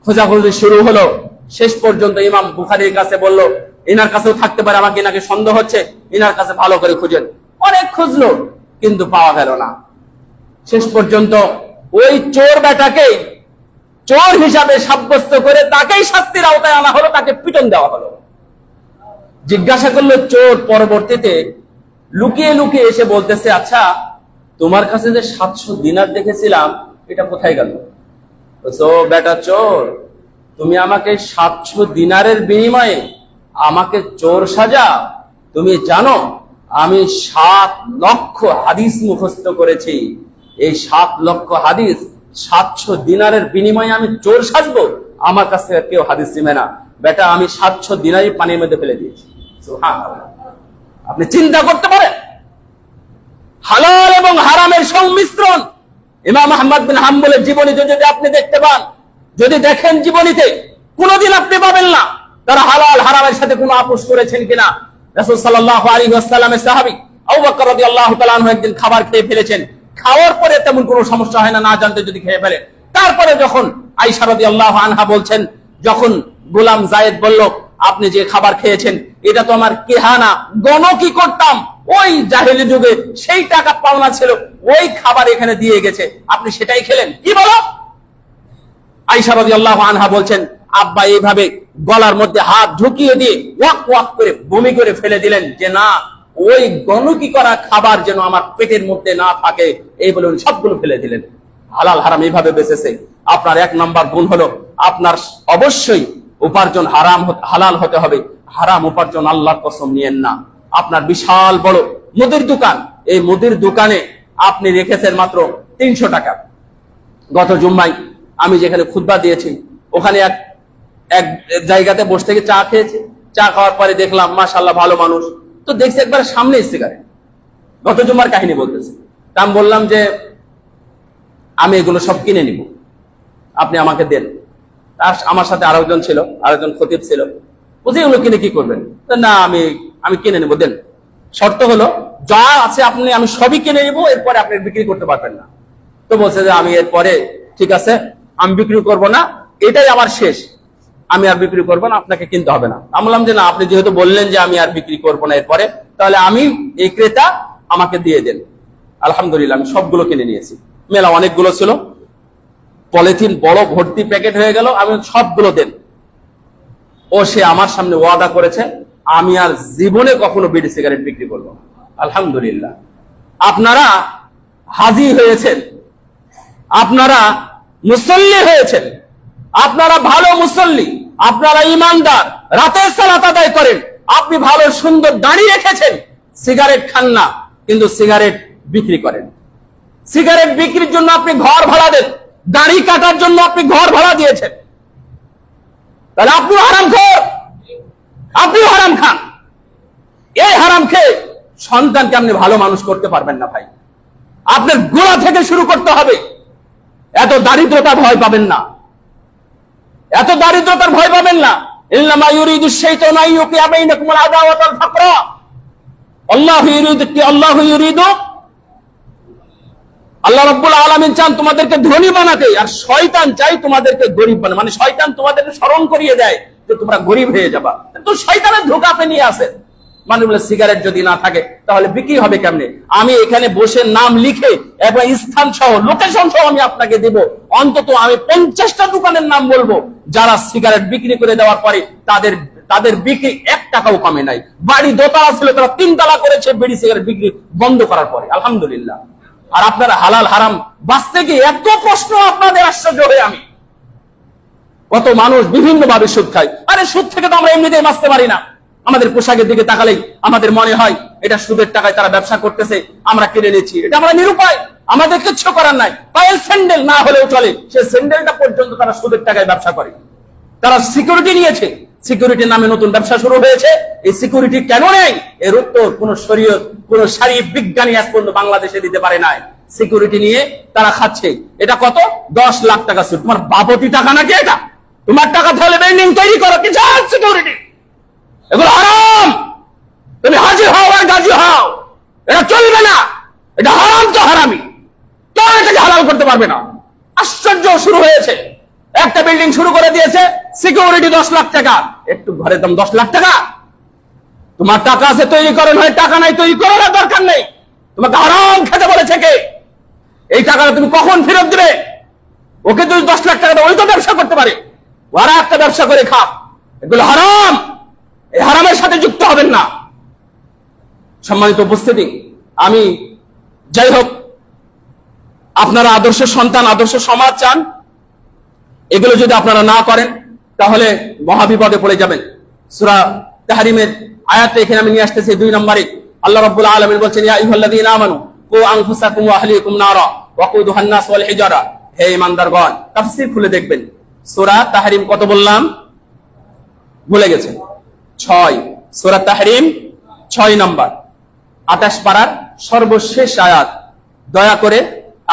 Speaker 2: খোঁজাখুঁজি শুরু হলো। শেষ পর্যন্ত ইমাম বুখারীর কাছে বলল, ইনার কাছেও থাকতে পারে, আমাকে ইনাকে সন্দেহ হচ্ছে, ইনার কাছে ভালো করে খুঁজেন। অনেক খুঁজলো, কিন্তু পাওয়া গেল না। শেষ পর্যন্ত ওই চোর বেটাকে চোর হিসাবে সাব্যস্ত করে তাকেই শাস্তির আওতায় আনা হলো, তাকে পিটন দেওয়া হলো। জিজ্ঞাসা করলো চোর, পরবর্তীতে লুকিয়ে লুকিয়ে এসে বলতেছে, আচ্ছা তোমার কাছে যে 700 দিনার দেখেছিলাম, এটা কোথায় গেল? তো বেটা চোর, তুমি আমাকে 700 দিনারের বিনিময়ে আমাকে চোর সাজা? তুমি জানো আমি 7 লক্ষ হাদিস মুখস্থ করেছি। এই 7 লক্ষ হাদিস 700 দিনারের বিনিময়ে আমি চোর সাজবো? আমার কাছ থেকে কেউ হাদিস নেবে না। বেটা, আমি 700 দিনারই পানির মধ্যে ফেলে দিয়েছি। সুবহানাল্লাহ। আপনি চিন্তা করতে পারেন, হালাল এবং হারামের সংমিশ্রণ। ইমাম আহমদ বিন হাম্বলের জীবনীতে যদি আপনি দেখতে পান, যদি দেখেন জীবনীতে, কোনোদিন আপনি পাবেন না তারা হালাল হারামের সাথে কোনো আপোষ করেছেন কিনা। রাসূল সাল্লাল্লাহু আলাইহি ওয়াসাল্লামের সাহাবী আবু বকর রাদিয়াল্লাহু তাআলা আনহু একদিন খাবার খেয়ে ফেলেছেন। খাওয়ার পরে তেমন কোনো সমস্যা হয় না, না জানতে যদি খেয়ে ফেলে। তারপরে যখন আয়েশা রাদিয়াল্লাহু আনহা বলছেন, যখন গোলাম জায়েদ বলল, আপনি যে খাবার খেয়েছেন এটা তো আমার কেহানা, গণকি করতাম ওই জাহেলি যুগে, সেই টাকা পাওনা ছিল, ওই খাবার এখানে দিয়ে গেছে, আপনি সেটাই খেলেন, কি বলো? আয়েশা রাদিয়াল্লাহু আনহা বলছেন, আব্বা এইভাবে গলার মধ্যে হাত ঢুকিয়ে দিয়ে ওয়াক ওয়াক করে বমি করে ফেলে দিলেন, যে না, ওই গণকি করা খাবার যেন আমার পেটের মধ্যে না থাকে, এই বলে উনি সবগুলো ফেলে দিলেন। হালাল হারাম এইভাবে বেঁচেছে। আপনার 1 নম্বর গুণ হলো, আপনার অবশ্যই উপার্জন হালাল হতে হবে। হারাম উপার্জন আল্লাহর কসম নিয়েন না। আপনার বিশাল বড় মুদির দোকান, এই মুদির দোকানে আপনি রেখেছেন মাত্র 300 টাকা। গত জুম্মায় আমি যেখানে খুতবা দিয়েছি, ওখানে এক জায়গাতে বসে থেকে চা খেয়েছি। চা খাওয়ার পরে দেখলাম মাশাআল্লাহ ভালো মানুষ, তো দেখছি একবার সামনে সিগারেট। গত জুম্মার কাহিনী বলতেছে। তা আমি বললাম যে আমি এগুলো সব কিনে নিব, আপনি আমাকে দেন। আর আমার সাথে আরেকজন ছিল, আরেকজন খতিব ছিল। বুঝি এগুলো কিনে কি করবেন? না, আমি কিনে নেবো, দেন। শর্ত হলো যা আছে আমি সবই কিনে নিব, এরপরে আপনি বিক্রি করতে পারবেন না। তো বলছে যে আমি এরপরে ঠিক আছে, আমি বিক্রি করব না, এটাই আমার শেষ, আমি আর বিক্রি করবো না, আপনাকে কিনতে হবে না। আমি বললাম যে না, আপনি যেহেতু বললেন যে আমি আর বিক্রি করবো না এরপরে, তাহলে আমি এই ক্রেতা আমাকে দিয়ে দেন। আলহামদুলিল্লাহ, আমি সবগুলো কিনে নিয়েছি। মেলা অনেকগুলো ছিল, পলিথিন বড় ভর্তি প্যাকেট হয়ে গেল, আমি সবগুলো দেন। ও সে আমার সামনে ওয়াদা করেছে, আমি আর জীবনে কখনো বিড়ি সিগারেট বিক্রি করবো না। আলহামদুলিল্লাহ, আপনারা হাজি হয়েছেন, আপনারা মুসল্লি হয়েছেন, আপনারা ভালো মুসল্লি, আপনারা ইমানদার, রাতের সালাত আদায় করেন, আপনি ভালো সুন্দর দাড়ি রেখেছেন, সিগারেট খান না, কিন্তু সিগারেট বিক্রি করেন। সিগারেট বিক্রির জন্য আপনি ঘর ভাড়া দেন, দাড়ি কাটার জন্য আপনি ঘর ভাড়া দিয়েছেন, তাহলে আপনিও হারাম খোর, আপনিও হারাম খান। এই হারাম খেয়ে সন্তানকে আপনি ভালো মানুষ করতে পারবেন না ভাই। আপনার গোড়া থেকে শুরু করতে হবে। এত দারিদ্রতা ভয় পাবেন না, এত দারিদ্রতার ভয় পাবেন না। ইন্নামা ইউরিদু শাইতানু আন ইউকিয়া বাইনাকুমুল আদাওয়াতা ওয়াল ফাকরা। আল্লাহু ইউরিদু, আল্লাহ রাব্বুল আলামিন চান তোমাদেরকে ধনী বানাতে, আর শয়তান চাই তোমাদেরকে গরীব বানাতে। মানে শয়তান তোমাদেরকে স্মরণ করিয়ে দেয় যে তোমরা গরীব হয়ে যাবা। তো শয়তানের ধোঁকাতে নিয়ে আসে। মানে বলে সিগারেট যদি না থাকে তাহলে বিক্রি হবে কেমনে? আমি এখানে বসে নাম লিখে এবং স্থান সহ লোকেশন সহ আমি আপনাকে দেব। অন্তত আমি 50টা দোকানের নাম বলবো যারা সিগারেট বিক্রি করে দেওয়ার পরে তাদের বিক্রি 1 টাকাও কমে নাই। বাড়ি দোতলা ছিল, তারা 3 তলা করেছে বিড়ি সিগারেট বিক্রি বন্ধ করার পরে। আলহামদুলিল্লাহ। আর আপনারা হালাল হারাম বাঁচতে গিয়ে এত প্রশ্ন আপনাদের আশ্চর্য হয়ে আমি, কত মানুষ বিভিন্ন ভাবে সুদ খায়। আরে সুদ থেকে তো আমরা এমনিতেই বাঁচতে পারি না। আমাদের পোশাকের দিকে তাকালেই আমাদের মনে হয় এটা সুদের টাকায় তারা ব্যবসা করতেছে, আমরা কিনে নিচ্ছি, এটা আমরা নিরুপায়, আমাদের কিচ্ছু করার নাই। পায়ের স্যান্ডেল না হলেও চলে, সে স্যান্ডেলটা পর্যন্ত তারা সুদের টাকায় ব্যবসা করে। তারা সিকিউরিটি নিয়েছে, সিকিউরিটির নামে নতুন ব্যবসা শুরু হয়েছে। এই সিকিউরিটি কেন নেই? এর উত্তর কোন শরীয়ত, কোন শারীরিক বিজ্ঞানী আজ পর্যন্ত বাংলাদেশে দিতে পারে নাই। সিকিউরিটি নিয়ে তারা খাচ্ছে। এটা কত? 10 লাখ টাকা সুদ। তোমার বাপতি টাকা নাকি এটা? তোমার টাকা তাহলে বিল্ডিং তৈরি করো, কিসের সিকিউরিটি? এগুলো হারাম। তুমি হাজি হও আর গাজী হও, এটা চলবে না। এটা হারাম তো হারামি, কেউ এটাকে হালাল করতে পারবে না। আশ্চর্য শুরু হয়েছে, একটা বিল্ডিং শুরু করে দিয়েছে, সিকিউরিটি 10 লাখ টাকা। একটু ঘরের দাম 10 লাখ টাকা। তোমার টাকা আছে তৈরি করো, নয় টাকা নাই তৈরি করো না, দরকার নেই। তোমাকে হারাম খেতে বলেছে কে? এই টাকাটা তুমি কখন ফেরত দিবে? ওকে যদি 10 লাখ টাকা দাও, ওই তো ব্যবসা করতে পারে, ওরা একটা ব্যবসা করে খা। এগুলো হারাম, এই হারামের সাথে যুক্ত হবেন না। সম্মানিত উপস্থিতি, আমি যাই হোক, আপনারা আদর্শ সন্তান, আদর্শ সমাজ চান, এগুলো যদি আপনারা না করেন তাহলে মহাবিপদে পড়ে যাবেন। সূরা তাহরিমের আয়াতে এখানে আমি নিয়ে আসতেছি 2 নম্বরে। আল্লাহ রাব্বুল আলামিন বলছেন, ইয়া আইয়ুহাল্লাযীনা আমানু কু আনফুসাকুম ওয়া আহলিকুম নারা ওয়াকুদুহান নাস ওয়াল হিজারা। হে ঈমানদারগণ, তাফসীর খুলে দেখবেন। সূরা তাহরিম কত বললাম? ভুলে গেছেন? 6। সূরা তাহরিম 6 নম্বর, 28 পারার সর্বশেষ আয়াত। দয়া করে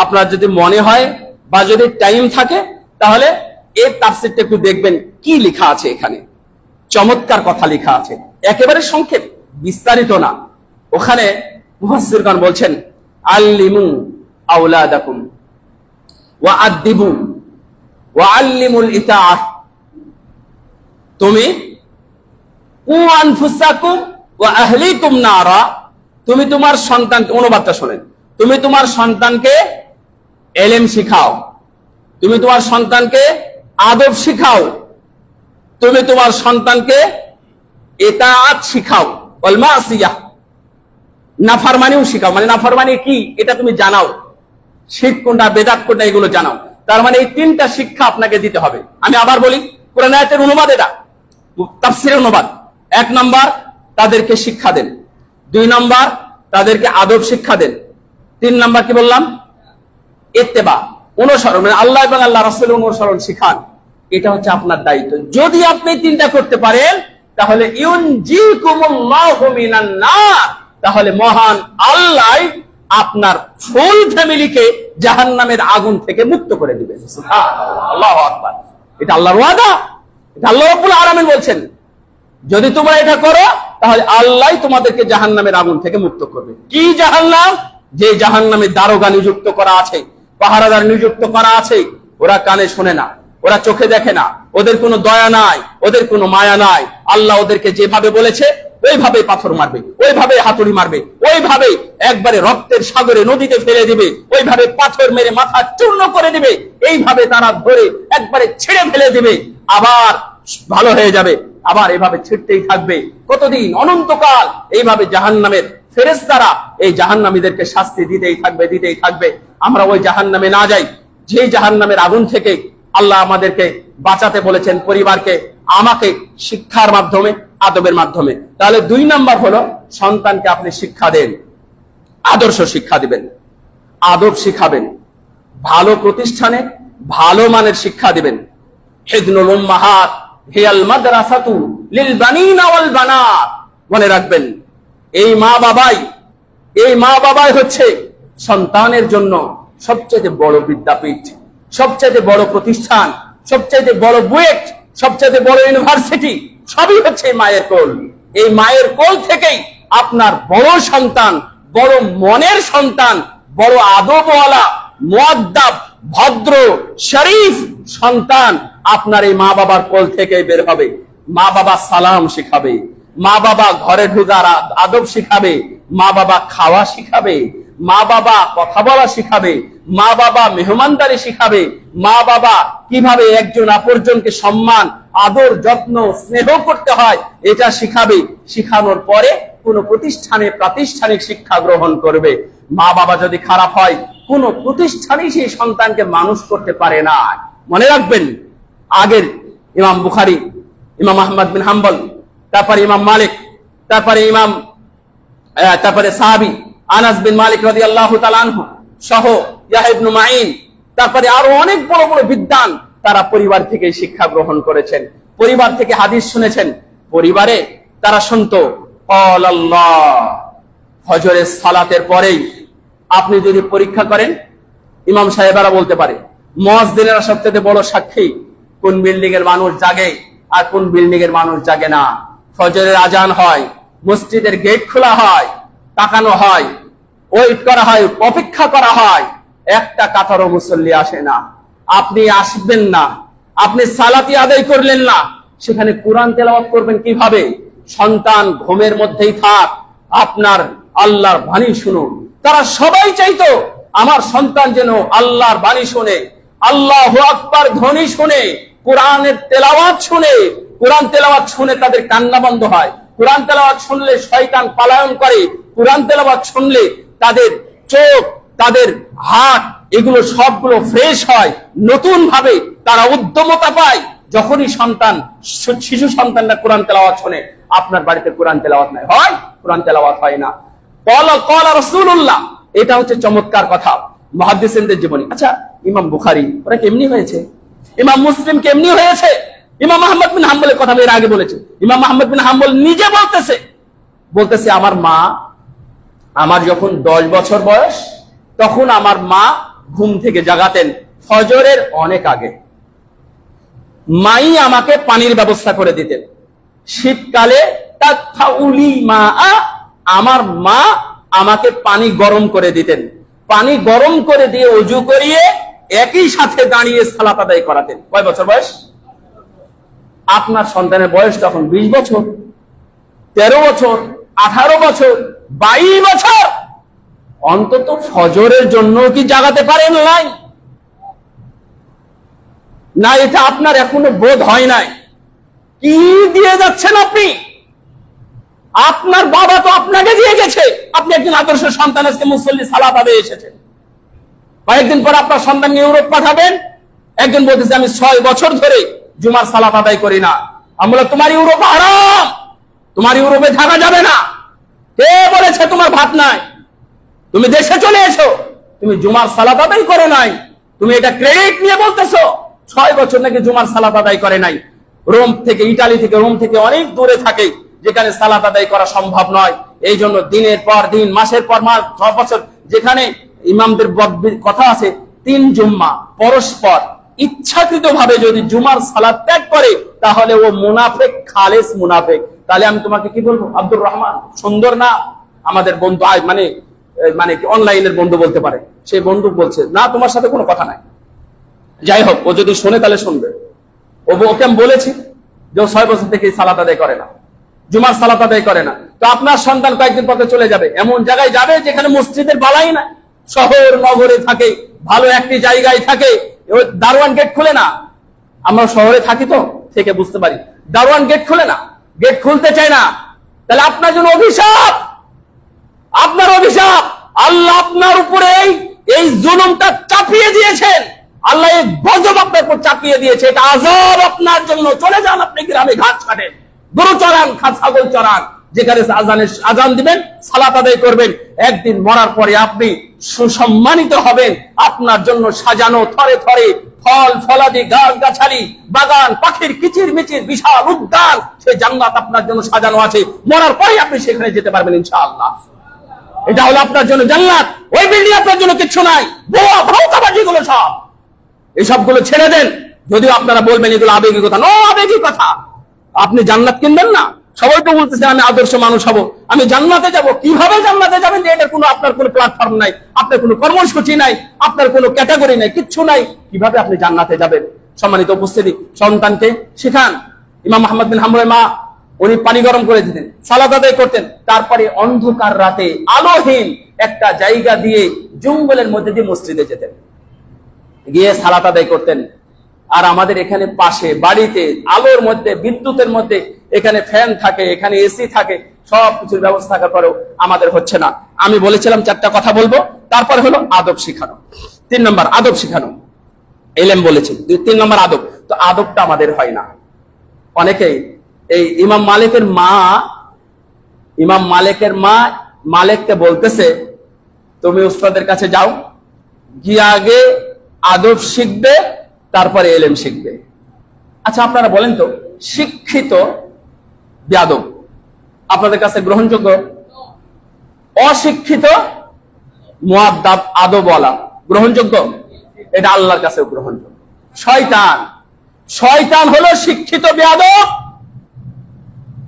Speaker 2: আপনার যদি মনে হয় বা যদি টাইম থাকে তাহলে এই তাফসীরটা একটু দেখবেন, কি লেখা আছে এখানে। চমৎকার কথা লেখা আছে, একেবারে সংক্ষেপ, বিস্তারিত না। ওখানে মুফাসসিরগণ বলছেন, আল্লিমু আওলাদাকুম ওয়া আদ্দিবু ওয়া আল্লিমুল ইতাআহ। তুমি কু আনফুসাকুম ওয়া আহলিকুম নারা, তুমি তোমার সন্তান, অনুবাদটা শোনেন, তুমি তোমার সন্তানকে ইলম শিখাও, তুমি তোমার সন্তানকে আদব শিখাও, তুমি তোমার সন্তানকে ইতাআত শিখাও, ওয়াল মাসিয়াহ, নাফরমানিও শিখাও। মানে নাফরমানি কি এটা তুমি জানাও, শিরক কোনটা, বেদাত কোনটা, এগুলো জানাও। তার মানে এই 3টা শিক্ষা আপনাকে দিতে হবে। আমি আবার বলি, কোরআন আয়াতের অনুবাদ এটা, তাফসীরের অনুবাদ। 1 নাম্বার, তাদেরকে শিক্ষা দেন। 2 নাম্বার, তাদেরকে আদব শিক্ষা দেন। 3 নাম্বার কি বললাম? ইত্তেবা, অনুসরণ, মানে আল্লাহ এবং আল্লাহ রাসূলের অনুসরণ শিখান। এটা হচ্ছে আপনার দায়িত্ব। যদি আপনি 3টা করতে পারেন তাহলে ইউনজিকুমুল্লাহু মিনান নার, তাহলে মহান আল্লাহ আপনার ফুল ফ্যামিলিকে জাহান্নামের আগুন থেকে মুক্ত করে দিবেন। সুবহানাল্লাহ, আল্লাহু আকবার। এটা আল্লাহর ওয়াদা, এটা আল্লাহ রাব্বুল আলামিন বলছেন। যদি তোমরা এটা করো তাহলে আল্লাহ তোমাদেরকে জাহান্নামের আগুন থেকে মুক্ত করবে। কি জাহান্নাম? যে জাহান্নামে দারোগা নিযুক্ত করা আছে, পাহারাদার নিযুক্ত করা আছে, ওরা কানে শোনে না, ওরা চোখে দেখে না, ওদের কোনো দয়া নাই, ওদের কোনো মায়া নাই। আল্লাহ ওদেরকে যেভাবে বলেছে ওইভাবে পাথর মারবে, ওইভাবে হাতুড়ি মারবে, ওইভাবে একবারে রক্তের সাগরে নদীতে ফেলে দিবে, ওইভাবে পাথর মেরে মাথা চূর্ণ করে দিবে, এইভাবে তারা ধরে একবারে ছেড়ে ফেলে দিবে, আবার ভালো হয়ে যাবে, আবার এভাবে ছিটতেই থাকবে। কতদিন? অনন্তকাল এইভাবে জাহান্নামের ফেরেশতারা এই জাহান্নামীদেরকে শাস্তি দিতেই থাকবে, দিতেই থাকবে। আমরা ওই জাহান্নামে না যাই, যে জাহান্নামের আগুন থেকে আল্লাহ আমাদেরকে বাঁচাতে বলেছেন, পরিবারকে, আমাকে শিক্ষার মাধ্যমে, আদবের মাধ্যমে। তাহলে 2 নাম্বার হলো সন্তানকে আপনি শিক্ষা দেন, আদর্শ শিক্ষা দিবেন, আদব শিখাবেন, ভালো প্রতিষ্ঠানে ভালো মানের শিক্ষা দিবেন। হিদনুল উম্মাহাত হিয়াল মাদ্রাসাতু লিল বানিনা ওয়াল বানাত। মনে রাখবেন, এই মা বাবাই হচ্ছে সন্তানের জন্য সবচেয়ে বড় বিদ্যাপীঠ, সবচেয়ে বড় প্রতিষ্ঠান, সবচেয়ে বড় বুয়েট, সবচেয়ে বড় ইউনিভার্সিটি, সবই হচ্ছে মায়ের কোল। এই মায়ের কোল থেকেই আপনার বড় সন্তান, বড় মনের সন্তান, বড় আদবওয়ালা, মুআদ্দাব, ভদ্র, শরীফ সন্তান আপনার এই মা বাবার কোল থেকেই বের হবে। মা বাবা সালাম শিখাবে, মা বাবা ঘরে ঢোকার আদব শিখাবে, মা বাবা খাওয়া শিখাবে, মা বাবা কথা বলা শিখাবে, মা বাবা মেহমানদারি শিখাবে, মা বাবা কিভাবে একজন অপরজনকে সম্মান, আদর, যত্ন, স্নেহ করতে হয় এটা শিখাবে। শিখানোর পরে কোন প্রতিষ্ঠানে প্রাতিষ্ঠানিক শিক্ষা গ্রহণ করবে। মা বাবা যদি খারাপ হয়, কোন প্রতিষ্ঠানই সেই সন্তানকে মানুষ করতে পারে না। মনে রাখবেন, আগের ইমাম বুখারী, ইমাম আহমদ বিন হাম্বল, তারপরে ইমাম মালিক, তারপরে সাহাবী আনাস বিন মালিক রাদিয়াল্লাহু তাআলা আনহু সহ ইয়াহয়া ইবনে মাঈন, তারপরে আরো অনেক বড় বড় বিদ্বান, তারা পরিবার থেকে শিক্ষা গ্রহণ করেছেন। পরিবার থেকে হাদিস শুনেছেন, পরিবারে তারা শুনতো আল্লাহ ফজরের সালাতের পরেই আপনি যদি পরীক্ষা করেন, ইমাম সাহেবেরা বলতে পারে, মুয়াজ্জিনেরা সবচেয়ে বড় সাক্ষী কোন বিল্ডিং এর মানুষ জাগে আর কোন বিল্ডিং এর মানুষ জাগে না। ফজরের আজান হয়, মসজিদের গেট খোলা হয়, তাকানো হয়, ওয়েট করা হয়, অপেক্ষা করা হয়, একটা কাতারও মুসল্লি আসে না। আপনি আসবেন না, আপনি সালাতি আদায় করলেন না, সেখানে কোরআন তেলাওয়াত করবেন কিভাবে? সন্তান ঘুমের মধ্যেই থাক, আপনার আল্লাহর বাণী শুনুন। তারা সবাই চাইতো আমার সন্তান যেন আল্লাহর বাণী শুনে, আল্লাহু আকবার ধ্বনি শুনে, কোরআনের তেলাওয়াত শুনে। কোরআন তেলাওয়াত শুনে তাদের কান্না বন্ধ হয়, কোরআন তেলাওয়াত শুনলে শয়তান পলায়ন করে, কোরআন তেলাওয়াত শুনলে তাদের চোখ, তাদের হাত, এগুলো সবগুলো ফ্রেশ হয়, নতুন ভাবে তারা উদ্যমতা পায়। যখনই শিশু সন্তানরা কোরআন তেলাওয়াত শুনে, আপনার বাড়িতে কোরআন তেলাওয়াত নাই হয়, কোরআন তেলাওয়াত হয় না। ক্বালা রাসূলুল্লাহ, এটা হচ্ছে চমৎকার কথা মুহাদ্দিসিনদের জীবনী। আচ্ছা, ইমাম বুখারী ওরা কেমনি হয়েছে? ইমাম মুসলিম কেমনি হয়েছে? ইমাম আহমদ বিন হাম্বলের কথা আমি এর আগে বলেছি। ইমাম আহমদ বিন হাম্বল নিজে বলতেছে আমার মা, আমার যখন 10 বছর বয়স, তখন আমার মা ঘুম থেকে জাগাতেন ফজরের অনেক আগে। মাই আমাকে পানির ব্যবস্থা করে দিতেন। শীতকালে আমার মা আমাকে পানি গরম করে দিতেন, পানি গরম করে দিয়ে ওযু করিয়ে একই সাথে দাঁড়িয়ে সালাত আদায় করাতেন। কয় বছর বয়স? আপনার সন্তানের বয়স তখন 20 বছর, 13 বছর, 18 বছর, 22 বছর। অন্তত ফজরের জন্য কি জাগাতে পারেন নাই? না, এটা আপনার এখনো বোধ হয় নাই। কি দিয়ে যাচ্ছেন আপনি? আপনার বাবা তো আপনাকে দিয়ে গেছে, আপনি একজন আদর্শ সন্তান, আজকে মুসল্লি সালাত আদায় এসেছেন। কয়েকদিন পর আপনার সন্তানকে ইউরোপ পাঠাবেন। একজন বলতেছে আমি 6 বছর ধরে জুমার সালাত আদায় করি না। আমি বললাম তোমার ইউরোপ হারাম, তোমার ইউরোপে থাকা যাবে না। কে বলেছে তোমার ভাত নাই? তুমি দেশে চলে এসো, তুমি জুমার সালাত আদায় করো নাই, তুমি এটা ক্রেডিট নিয়ে বলতেছো 6 বছর নাকি জুমার সালাত আদায় করে নাই। রোম থেকে, ইটালি থেকে, রোম থেকে অনেক দূরে থাকে, যেখানে সালাত আদায় করা সম্ভব নয়। এই জন্য দিনের পর দিন, মাসের পর মাস, 6 বছর, যেখানে ইমামদের কথা আছে 3 জুম্মা পরস্পর ইচ্ছাকৃত ভাবে যদি জুমার সালাত ত্যাগ করে, তাহলে ও মুনাফিক, খালেস মুনাফিক। তাহলে আমি তোমাকে কি বলবো? আব্দুর রহমান, সুন্দর না? আমাদের বন্ধু মানে কি অনলাইনের বন্ধু বলতে পারে। সেই বন্ধু বলছে না, তোমার সাথে কোনো কথা নাই। যাই হোক, ও যদি শোনে তাহলে শুনবে। ওকে আমি বলেছি যে 6 বছর থেকে সালাত আদায় করে না, জুমার সালাত আদায় করে না। তো আপনার সন্তান কয়েকদিন পরে চলে যাবে, এমন জায়গায় যাবে যেখানে মসজিদের বালাই না, শহর নগরে থাকে, ভালো একটি জায়গায় থাকে, দারোয়ান গেট খুলে না। আমরা শহরে থাকি তো থেকে বুঝতে পারি, দারোয়ান গেট খুলে না, গেট খুলতে চায় না। তাহলে আপনার জন্য অভিশাপ, আপনার অভিশাপ। আল্লাহ আপনার উপরে এই জুলুমটা চাপিয়ে দিয়েছেন, আল্লাহ এই গজব আপনার উপর চাপিয়ে দিয়েছে, এটা আযাব আপনার জন্য। চলে যান, আপনি গ্রামে ঘাস কাটেন, গরু চড়ান, ছাগল চড়ান, যেখানে আজান দিবেন, সালাত আদায় করবেন। একদিন মরার পরে আপনি সুসম্মানিত হবেন। আপনার জন্য সাজানো থরে থরে ফল ফলাদি, গাছ গাছালি, বাগান, পাখির কিচির মিচির বিশাল উদ্যান, সেই জান্নাত আপনার জন্য সাজানো আছে। মরার পরে আপনি সেখানে যেতে পারবেন ইনশাআল্লাহ। এটা হলো আপনার জন্য জান্নাত। ওই বিল্ডিং আপনার জন্য কিচ্ছু নাই, বোয়া ভাউতাবাজি গুলো সব, এইসবগুলো ছেড়ে দেন। যদিও আপনারা বলবেন এগুলো আবেগী কথা, নো আবেগী কথা। আপনি জান্নাত কিনবেন না? সবাই তো বলতেছে আমি আদর্শ মানুষ হব, আমি জান্নাতে যাব। কিভাবে জান্নাতে যাবেন? এটা কোনো আপনার কোনো প্ল্যাটফর্ম নাই, আপনার কোনো কর্মসূচি নাই, আপনার কোনো ক্যাটাগরি নাই, কিচ্ছু নাই। কিভাবে আপনি জান্নাতে যাবেন? সম্মানিত উপস্থিতি, সন্তানকে শিখান। ইমাম আহমদ বিন হাম্বলের মা, উনি পানি গরম করে দিতেন, সালাত আদায় করতেন। তারপরে অন্ধকার রাতে আলোহীন একটা জায়গা দিয়ে জঙ্গলের মধ্যে দিয়ে মসজিদে যেতেন, গিয়ে সালাত আদায় করতেন। আর আমাদের এখানে পাশে বাড়িতে আলোর মধ্যে, বিদ্যুতের মধ্যে, এখানে ফ্যান থাকে, এখানে এসি থাকে, সবকিছুর ব্যবস্থা থাকার পরেও আমাদের হচ্ছে না। আমি বলেছিলাম 4টা কথা বলবো, তারপর হলো আদব শিখানো। 3 নম্বর আদব শিখানো, এলেম বলেছি। 3 নম্বর আদব। তো আদবটা আমাদের হয় না। অনেকেই এই ইমাম মালিকের মা মালিককে বলতেছে তুমি উস্তাদের কাছে যাও, গিয়ে আগে আদব শিখবে, তারপরে এলেম শিখবে। আচ্ছা আপনারা বলেন তো, শিক্ষিত বেয়াদব আপনাদের কাছে গ্রহণযোগ্য? অশিক্ষিত মুআদ্দাব আদবওয়ালা গ্রহণযোগ্য? এটা আল্লাহর কাছেও গ্রহণযোগ্য। শয়তান হলো শিক্ষিত বেয়াদব।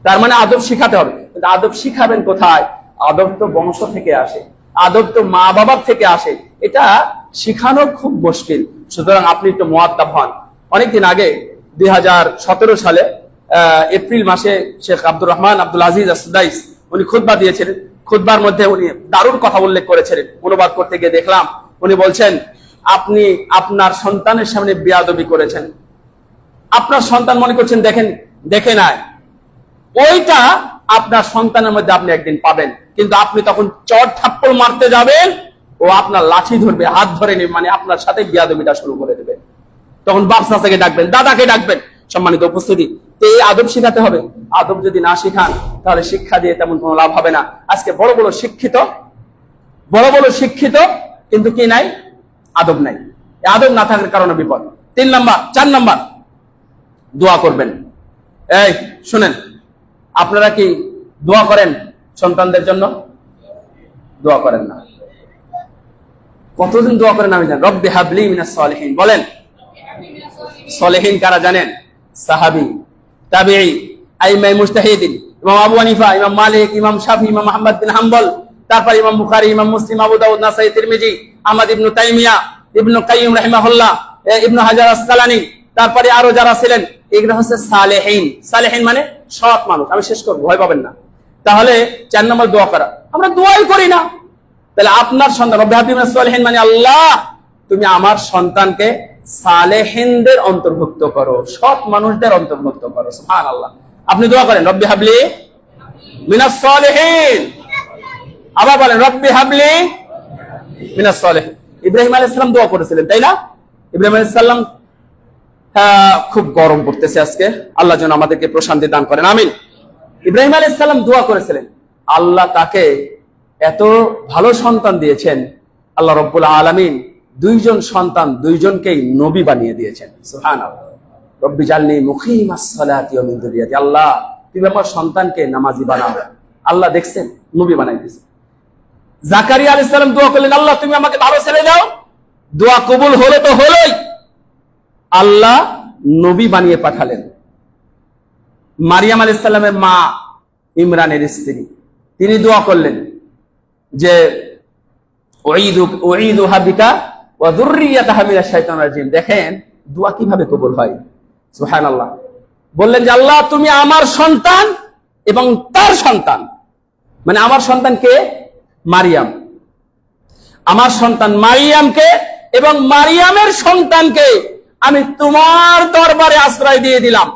Speaker 2: তার মানে আদব শিখাতে হবে, কিন্তু আদব শিখাবেন কোথায়? আদব তো বংশ থেকে আসে, আদব তো মা বাবার থেকে আসে, এটা শিখানো খুব মুশকিল। সুতরাং আপনি একটু মুআদ্দাব হন। অনেকদিন আগে 2017 সালে এপ্রিল মাসে শেখ আব্দুর রহমান আব্দুল আজিজ আসদাইস উনি খুতবা দিয়েছিলেন। খুতবার মধ্যে উনি দারুণ কথা উল্লেখ করেছিলেন। অনুবাদ করতে গিয়ে দেখলাম উনি বলছেন, আপনি আপনার সন্তানের সামনে বেয়াদবি করেছেন, আপনার সন্তান মনে করছেন দেখে নাই, ওইটা আপনার সন্তানের মধ্যে আপনি একদিন পাবেন, কিন্তু আপনি তখন চড় থাপ্পড় মারতে যাবেন, ও আপনার লাঠি ধরবে, হাত ধরে নেবে, মানে আপনার সাথে বেয়াদবিটা শুরু করে দেবে। তখন বাপ চাচাকে ডাকবেন, দাদাকে ডাকবেন। সম্মানিত উপস্থিতি, তো এই আদব শিখাতে হবে। আদব যদি না শিখান তাহলে শিক্ষা দিয়ে তেমন কোনো লাভ হবে না। আজকে বড় বড় শিক্ষিত কিন্তু কি নাই? আদব নাই। আদব না থাকার কারণে বিপদ। 4 নাম্বার দোয়া করবেন। এই শুনেন, আপনারা কি দোয়া করেন সন্তানদের জন্য? দোয়া করেন না। কতদিন দোয়া করেন আমি জানি। রব্বি হাবলি মিনাস সালিহিন বলেন। সালেহিন কারা জানেন? সাহাবী, তাবিঈ, আইমায়ে মুজতাহিদিন, ইমাম আবু হানিফা, ইমাম মালিক, ইমাম শাফি, ইমাম আহমদ বিন হাম্বল, তারপর ইমাম বুখারী, ইমাম মুসলিম, আবু দাউদ, নাসাই, তিরমিজি, আহমদ ইবনে তাইমিয়া, ইবনে কাইয়িম রাহিমাহুল্লাহ, ইবনে হাজার আসকালানী, তারপরে আরো যারা ছিলেন, এগুলো হচ্ছে সালেহিন। সালেহিন মানে সৎ মানুষ। আমি শেষ করব, ভয় পাবেন না। তাহলে 4 নম্বর দোয়া করা। আমরা দোয়াই করি না। তাহলে আপনার সন্তান, রব্বি হাবলি মিনাস সালিহিন মানে আল্লাহ তুমি আমার সন্তানকে সালেহিনদের অন্তর্ভুক্ত করো, সৎ মানুষদের অন্তর্ভুক্ত করো। সুবহানাল্লাহ। আপনি দোয়া করেন রব্বি হাবলি মিনাস সালিহিন, আবার বলেন রব্বি হাবলি মিনাস সালিহিন। ইব্রাহিম আলাইহিস সালাম দোয়া করেছিলেন, তাই না? ইব্রাহিম আলাইহিস সালাম, খুব গরম পড়তেছে আজকে, আল্লাহ যেন আমাদেরকে প্রশান্তি দান করেন, আমিন। ইব্রাহিম আলাইহিস সালাম দোয়া করেছিলেন, আল্লাহ তাকে এত ভালো সন্তান দিয়েছেন, আল্লাহ রাব্বুল আলামিন 2 জন সন্তান 2 জনকেই নবী বানিয়ে দিয়েছেন। সুবহানাল্লাহ। রব্বি জালনি মুকিমাস সালাতি ওয়া মিন যুররিয়াতি, আল্লাহ তুমি আমার সন্তানকে নামাজি বানাও। আল্লাহ দেখছেন, নবী বানাই দিয়েছেন। জাকারিয়া আলাইহিস সালাম দোয়া করলেন, আল্লাহ তুমি আমাকে ভালো ছেলে দাও। দোয়া কবুল হলো তো হলোই, আল্লাহ নবী বানিয়ে পাঠালেন। মারিয়াম আলাইহিস সালামের মা, ইমরানের স্ত্রী, তিনি দোয়া করলেন যে উঈদুহা বিকা ওয়া যুররিয়াতাহা মিনাশ শাইতানির রাজিম। দেখেন দোয়া কিভাবে কবুল হয়। সুবহানাল্লাহ। বললেন যে আল্লাহ তুমি আমার সন্তান এবং তার সন্তান, মানে আমার সন্তান কে? মারিয়াম। আমার সন্তান মারিয়ামকে এবং মারিয়ামের সন্তানকে আমি তোমার দরবারে আশ্রয় দিয়ে দিলাম।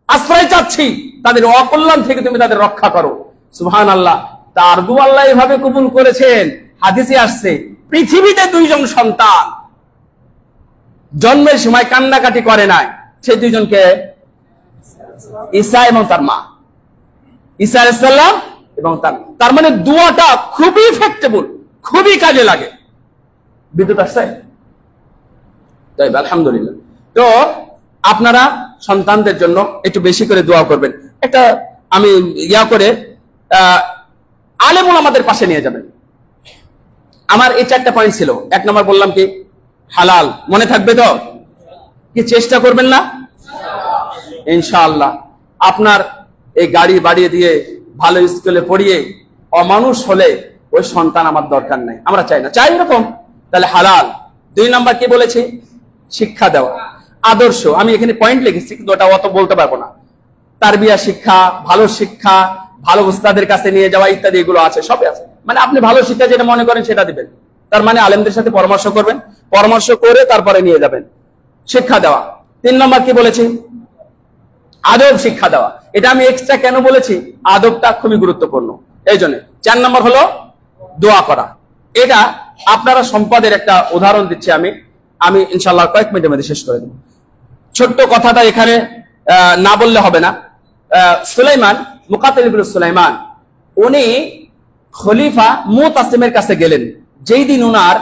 Speaker 2: আশ্রয় চাচ্ছি, তাদের অকল্যাণ থেকে তুমি তাদের রক্ষা করো। সুবহানাল্লাহ। তার দোয়া আল্লাহ এভাবে কবুল করেছেন। হাদিসে আসছে পৃথিবীতে 2 জন সন্তান জন্মের সময় কান্নাকাটি করে নাই, সেই 2 জনকে ঈসা এবং তার মা, ঈসা আলাইহিস সালাম এবং তার মানে দোয়াটা খুবই ইফেক্টেবল, খুবই কাজে লাগে। বিদ্যুৎ আসছে? তাই আলহামদুলিল্লাহ। তো আপনারা সন্তানদের জন্য একটু বেশি করে দোয়া করবেন। একটা আমি করে আলেম ওলামাদের পাশে নিয়ে যাবেন। আমার এই 4টা পয়েন্ট ছিল। 1 নম্বর বললাম কি? হালাল। মনে থাকবে তো? কি চেষ্টা করবেন না? ইনশাআল্লাহ। আপনার এই গাড়ি বাড়িয়ে দিয়ে ভালো স্কুলে পড়িয়ে অমানুষ হলে ওই সন্তান আমার দরকার নাই, আমরা চাই না, চাই এরকম। তাহলে হালাল। 2 নম্বর কি বলেছি? শিক্ষা দেওয়া, আদর্শ। আমি এখানে পয়েন্ট লিখেছি, কিন্তু ওটা অত বলতে পারবো না। তারবিয়া শিক্ষা, ভালো উস্তাদের কাছে নিয়ে যাওয়া ইত্যাদি, এগুলো আছে, সবই আছে। মানে আপনি ভালো শিক্ষা যেটা মনে করেন সেটা দিবেন। তার মানে আলেমদের সাথে পরামর্শ করবেন, পরামর্শ করে তারপরে নিয়ে যাবেন। শিক্ষা দেওয়া। 3 নম্বর কি বলেছি? আদব শিক্ষা দেওয়া। এটা আমি এক্সট্রা কেন বলেছি? আদবটা খুবই গুরুত্বপূর্ণ, এই জন্য। 4 নম্বর হলো দোয়া করা। এটা আপনারা সম্পদের একটা উদাহরণ দিচ্ছি আমি ইনশাআল্লাহ কয়েক মিনিটের মধ্যে শেষ করে দেব। ছোট্ট কথাটা এখানে না বললে হবে না। সুলাইমান, মুকাতিল ইবনে সুলাইমান, উনি খলিফা মুতাসিমের কাছে গেলেন। যেই দিন উনার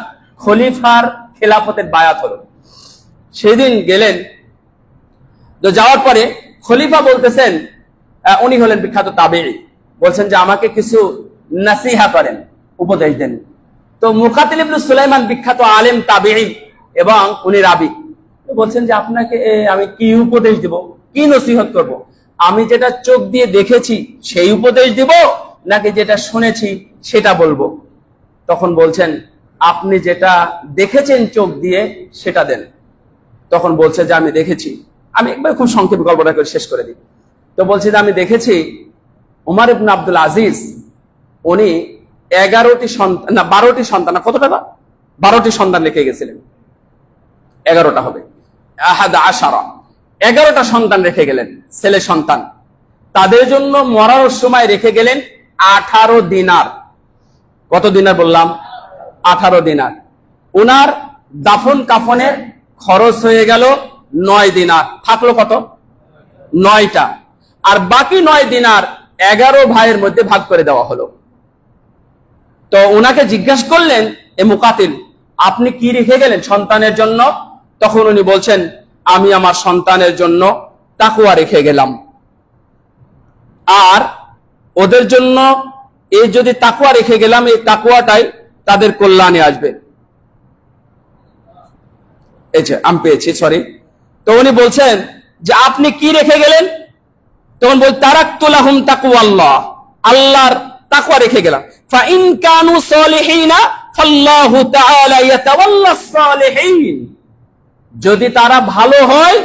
Speaker 2: খলিফার খেলাফতের বায়াত হলো, সেই দিন গেলেন। তো যাওয়ার পরে খলিফা বলতেছেন, উনি হলেন বিখ্যাত তাবেঈ, বলছেন যে আমাকে কিছু নাসিহা করেন, উপদেশ দেন। তো মুকাতিল ইবনে সুলাইমান বিখ্যাত আলেম তাবেঈ এবং উনি রাবী, বলছেন যে আপনাকে আমি কি উপদেশ দিব, কি নসিহত করব? আমি যেটা চোখ দিয়ে দেখেছি সেই উপদেশ দিব নাকি যেটা শুনেছি সেটা বলবো? তখন বলছেন আপনি যেটা দেখেছেন চোখ দিয়ে সেটা দেন। তখন বলছে যে আমি দেখেছি, আমি একবার খুব সংক্ষেপে গল্পটা করে শেষ করে দিই। তো বলছে যে আমি দেখেছি উমর ইবনে আব্দুল আজিজ উনি 11টি সন্তান না 12টি সন্তান, না কতটা, 12টি সন্তান রেখে গেছিলেন, 11টা হবে, 11টা সন্তান রেখে গেলেন, ছেলে সন্তান। তাদের জন্য মরার সময় রেখে গেলেন 18 দিনার। কত দিনার বললাম? 18 দিনার। ওনার দাফন কাফনের খরচ হয়ে গেল 9 দিনার, থাকলো কত? 9টা। আর বাকি 9 দিনার 11 ভাইয়ের মধ্যে ভাগ করে দেওয়া হলো। তো ওনাকে জিজ্ঞাসা করলেন এ মুকাতিল, আপনি কি রেখে গেলেন সন্তানের জন্য? তখন উনি বলছেন আমি আমার সন্তানের জন্য তাকওয়া রেখে গেলাম, আর ওদের জন্য এই যদি তাকওয়া রেখে গেলাম, এই তাকওয়াটাই তাদের কল্যাণে আসবে। আমি পেয়েছি, সরি। তো উনি বলছেন যে আপনি কি রেখে গেলেন? তখন বল তারাকতু লাহুম তাকওয়াল্লাহ, আল্লাহর তাকওয়া রেখে গেলাম। ফা ইন কানু সালিহিনা ফাল্লাহু তাআলা ইয়াতাওয়াল্লাস সালিহিন, যদি তারা ভালো হয়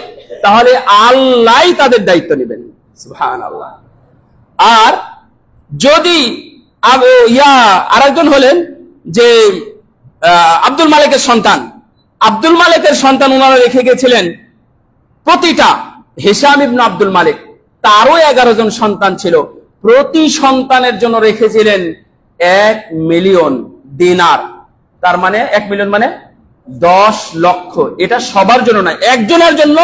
Speaker 2: তাহলে আল্লাহই তাদের দায়িত্ব নেবেন। সুবহানাল্লাহ। আর যদি আরেকজন হলেন যে আব্দুল মালিকের সন্তান, আব্দুল মালিকের সন্তান ওনারা রেখে গেছিলেন প্রতিটা, হিশাম ইবনে আব্দুল মালিক তারও 11 জন সন্তান ছিল, প্রতি সন্তানের জন্য রেখেছিলেন 1 মিলিয়ন দিনার। তার মানে 1 মিলিয়ন মানে 10 লক্ষ। এটা সবার জন্য না, একজনের জন্য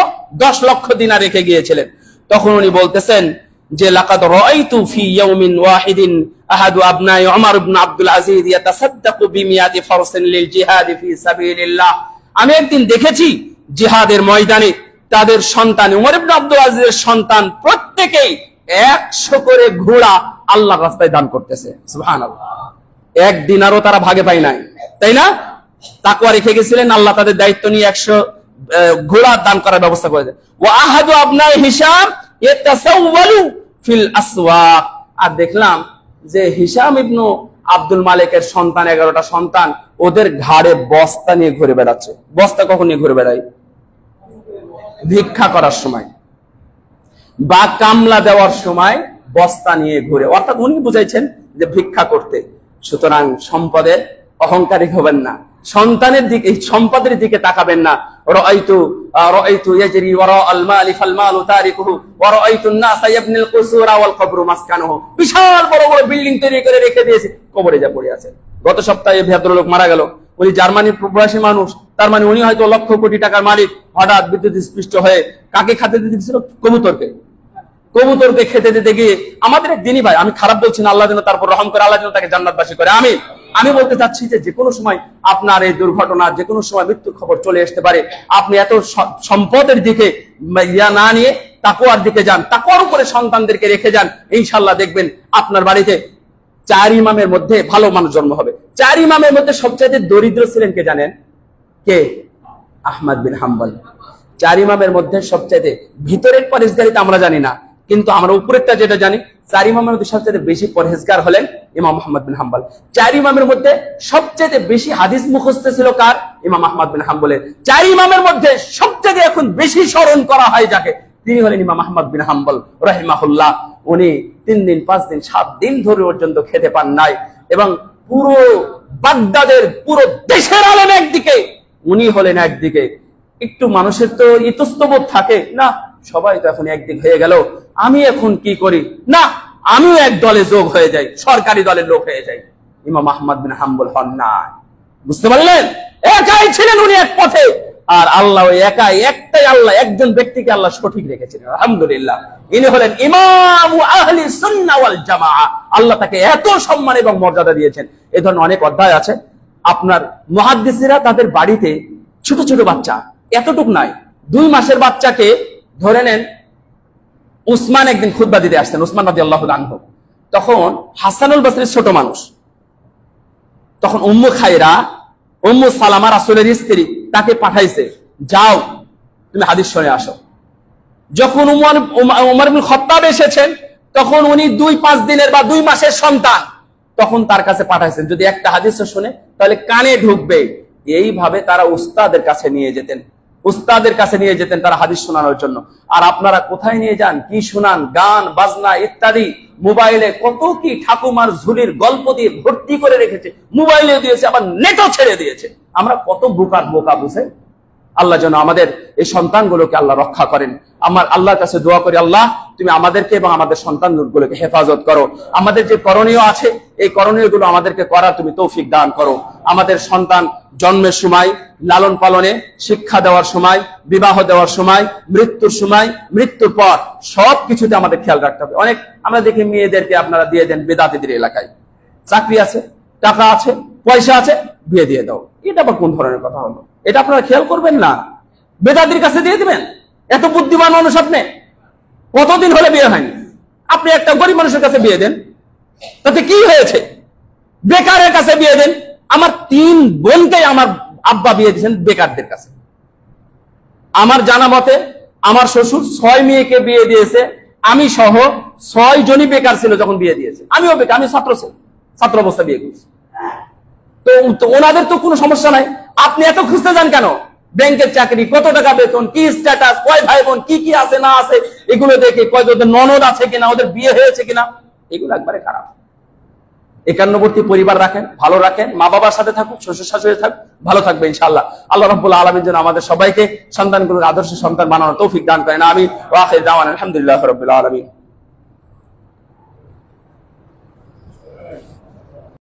Speaker 2: 10 লক্ষ দিনার রেখে গিয়েছিলেন। তখন উনি বলতেছেন যে লাকাদ রাআইতু ফি ইয়াউমিন ওয়াহিদিন আহাদু আবনাই উমর ইবনে আব্দুল আজিজ ইয়াতাসাদ্দাকু বিমিয়াতি ফারসিন লিল জিহাদ ফি সাবিলিল্লাহ, আমি একদিন দেখেছি জিহাদের ময়দানে তাদের সন্তান উমর ইবনে আব্দুল আজিজের সন্তান প্রত্যেকেই 100 করে ঘোড়া আল্লাহর রাস্তায় দান করতেছে। সুবহানাল্লাহ। 1 দিনারও তারা ভাগে পায় নাই, তাই না? তাকওয়া রেখে গেছিলেন, আল্লাহ তাদের দায়িত্ব নিয়ে 100 ঘোড়া দান করার ব্যবস্থা করেছেন। ওয়া আহাদু আবনাই হিশাম ইয়াতাসাওয়ালু ফিল আসওয়াক, আর দেখলাম যে হিশাম ইবনে আব্দুল মালিকের সন্তান 11টা সন্তান ওদের ঘাড়ে বস্তা নিয়ে ঘুরে বেড়াচ্ছে। বস্তা কখন নিয়ে ঘুরে বেড়ায়? ভিক্ষা করার সময় বা কামলা দেওয়ার সময় বস্তা নিয়ে ঘুরে, অর্থাৎ উনি বুঝাইছেন যে ভিক্ষা করতে। সুতরাং সম্পদের অহংকারী হবেন না, সন্তানের দিকে সম্পদের দিকে তাকাবেন না। রাআইতু ইয়াজরি ওয়ারা আল মালি ফাল মালু তারিকুহু ওয়া রাআইতু আন-নাসা ইয়াবনিল কুসুরা ওয়াল কবরু মাসকানুহু, বিশাল বড় বড় বিল্ডিং তৈরি করে রেখে দিয়েছে, কবরে যা পড়ে আছে। গত সপ্তাহে ভদ্রলোক মারা গেল, উনি জার্মানির প্রবাসী মানুষ, তার মানে উনি হয়তো লক্ষ কোটি টাকার মালিক, হঠাৎ বিদ্যুৎ স্পৃষ্ট হয়ে কাকে খেতে দিতেছিল? কবুতরকে খেতে দিতে গিয়ে আমাদের এক দিনই ভাই, আমি খারাপ বলছি না, আল্লাহ যেন তারপর রহম করে, আল্লাহ যেন তাকে জান্নাতবাসী করে, আমি বলতে চাচ্ছি যে কোনো সময় আপনার এই দুর্ঘটনা, যে কোনো সময় মৃত্যুর খবর চলে আসতে পারে। আপনি এত সম্পদের দিকে না নিয়ে তাকওয়ার দিকে যান, তাকওয়ার উপরে সন্তানদেরকে রেখে যান, ইনশাআল্লাহ দেখবেন আপনার বাড়িতে 4 ইমামের মধ্যে ভালো মানুষ জন্ম হবে। 4 ইমামের মধ্যে সবচেয়ে দরিদ্র ছিলেন কে জানেন? কে? আহমদ বিন হাম্বল। 4 ইমামের মধ্যে সবচেয়ে ভিতরের পরহেজগারিতা আমরা জানি না, কিন্তু আমরা উপরেরটা যেটা জানি, 4 ইমামের মধ্যে সবচেয়ে বেশি পরহেজগার হলেন ইমাম আহমদ বিন হাম্বল। 4 ইমামের মধ্যে সবচেয়ে বেশি হাদিস মুখস্থ ছিল কার? ইমাম আহমদ বিন হাম্বলের। 4 ইমামের মধ্যে সবচেয়ে এখন বেশি স্মরণ করা হয় যাকে, তিনি হলেন ইমাম আহমদ বিন হাম্বল রাহিমাহুল্লাহ। উনি 3 দিন 5 দিন 7 দিন ধরে পর্যন্ত খেতে পান নাই, এবং পুরো বাগদাদের পুরো দেশের আলেম একদিকে, উনি হলেন একদিকে। একটু মানুষের তো ইতস্তবোধ থাকে না, সবাই তো এখন একদিক হয়ে গেল, আমি এখন কি করি? না, আমিও এক দলে যোগ হয়ে যাই, সরকারি দলের লোক হয়ে যাই। ইমাম আহমদ বিন হাম্বল হন না, বুঝতে পারলেন? একাই ছিলেন উনি এক পথে, আর আল্লাহ একাই, একটাই আল্লাহ, একজন ব্যক্তিকে আল্লাহ সঠিক রেখেছিলেন, আলহামদুলিল্লাহ। ইনি হলেন ইমাম আহলি সুন্নাহ ওয়াল জামাআহ। আল্লাহ তাকে এত সম্মান এবং মর্যাদা দিয়েছেন। এই ধরনের অনেক অধ্যায় আছে। আপনার মুহাদ্দিসিরা তাদের বাড়িতে ছোট ছোট বাচ্চা, এতটুক নাই, 2 মাসের বাচ্চাকে ধরে নেন উসমান একদিন খুতবা দিতে আসছেন, উসমান রাদিয়াল্লাহু আনহু। তখন হাসানুল বসরি ছোট মানুষ, তখন উম্মু খায়রা, উম্মু সালামা রাসূলের স্ত্রী, তাকে পাঠাইছে, যাও তুমি হাদিস শুনে আসো। যখন উমর ইবনে খাত্তাব এসেছেন, তখন উনি 2-5 দিনের বা 2 মাসের সন্তান, তখন তার কাছে পাঠাইছেন, যদি একটা হাদিস শুনে তাহলে কানে ঢুকবে। এইভাবে তারা উস্তাদের কাছে নিয়ে যেতেন, উস্তাদের কাছে নিয়ে যেতেন তারা হাদিস শোনানোর জন্য। আর আপনারা কোথায় নিয়ে যান, কি শোনান, গান বাজনা ইত্যাদি, মোবাইলে কত কি ঠাকুমার ঝুলির গল্প দিয়ে ভর্তি করে রেখেছে, মোবাইলে দিয়েছে, আবার নেটও ছেড়ে দিয়েছে। আমরা কত বোকা বুঝে। আল্লাহ যেন আমাদের এই সন্তানগুলোকে আল্লাহ রক্ষা করেন। আমার আল্লাহর কাছে দোয়া করি, আল্লাহ তুমি আমাদেরকে এবং আমাদের সন্তানগুলোকে হেফাজত করো। আমাদের যে করণীয় আছে, এই করণীয়গুলো আমাদেরকে করার তুমি তৌফিক দান করো। আমাদের সন্তান জন্মের সময়, লালন পালনে, শিক্ষা দেওয়ার সময়, বিবাহ দেওয়ার সময়, মৃত্যুর সময়, মৃত্যুর পর সবকিছুতে আমাদের খেয়াল রাখতে হবে। অনেক আমরা দেখি মেয়েদেরকে আপনারা দিয়ে দেন বেদাতীদের এলাকায়, চাকরি আছে, টাকা আছে, পয়সা আছে, বিয়ে দিয়ে দাও। এটা আবার কোন ধরনের কথা হলো? এটা আপনারা খেয়াল করবেন না, বেদাতির কাছে দিয়ে দিবেন। এত বুদ্ধিমান মানুষ আপনি, কতদিন হলে বিয়ে হয়নি, আপনি একটা গরিব মানুষের কাছে বিয়ে দেন, তাতে কি হয়েছে? বেকারের কাছে বিয়ে দেন। আমার 3 বোনকে আমার আব্বা বিয়ে দিয়েছেন বেকারদের কাছে। আমার জানা মতে আমার শ্বশুর 6 মেয়েকে বিয়ে দিয়েছে, আমি সহ 6 জনই বেকার ছিল যখন বিয়ে দিয়েছে। আমিও বেকার, আমি ছাত্র অবস্থা বিয়ে করেছি। তো ওনাদের তো কোনো সমস্যা নাই, আপনি এত খুঁজতে যান কেন? ব্যাংকের চাকরি, কত টাকা বেতন, কি স্ট্যাটাস, কয় ভাই বোন, কি আছে না আছে, এগুলো দেখে কয় ওদের ননদ আছে কিনা, ওদের বিয়ে হয়েছে কিনা, এগুলো একবারে খারাপ। একান্নবর্তী পরিবার রাখেন, ভালো রাখেন, মা বাবার সাথে থাকুক, শ্বশুর শাশুড়ি থাকুক, ভালো থাকবে ইনশাআল্লাহ। আল্লাহ রাব্বুল আলামিন যেন আমাদের সবাইকে সন্তানগুলোর আদর্শ সন্তান বানানোর তৌফিক দান করেন। আমিন। ওয়া আখির দাওয়ানা আলহামদুলিল্লাহি রাব্বিল আলামিন।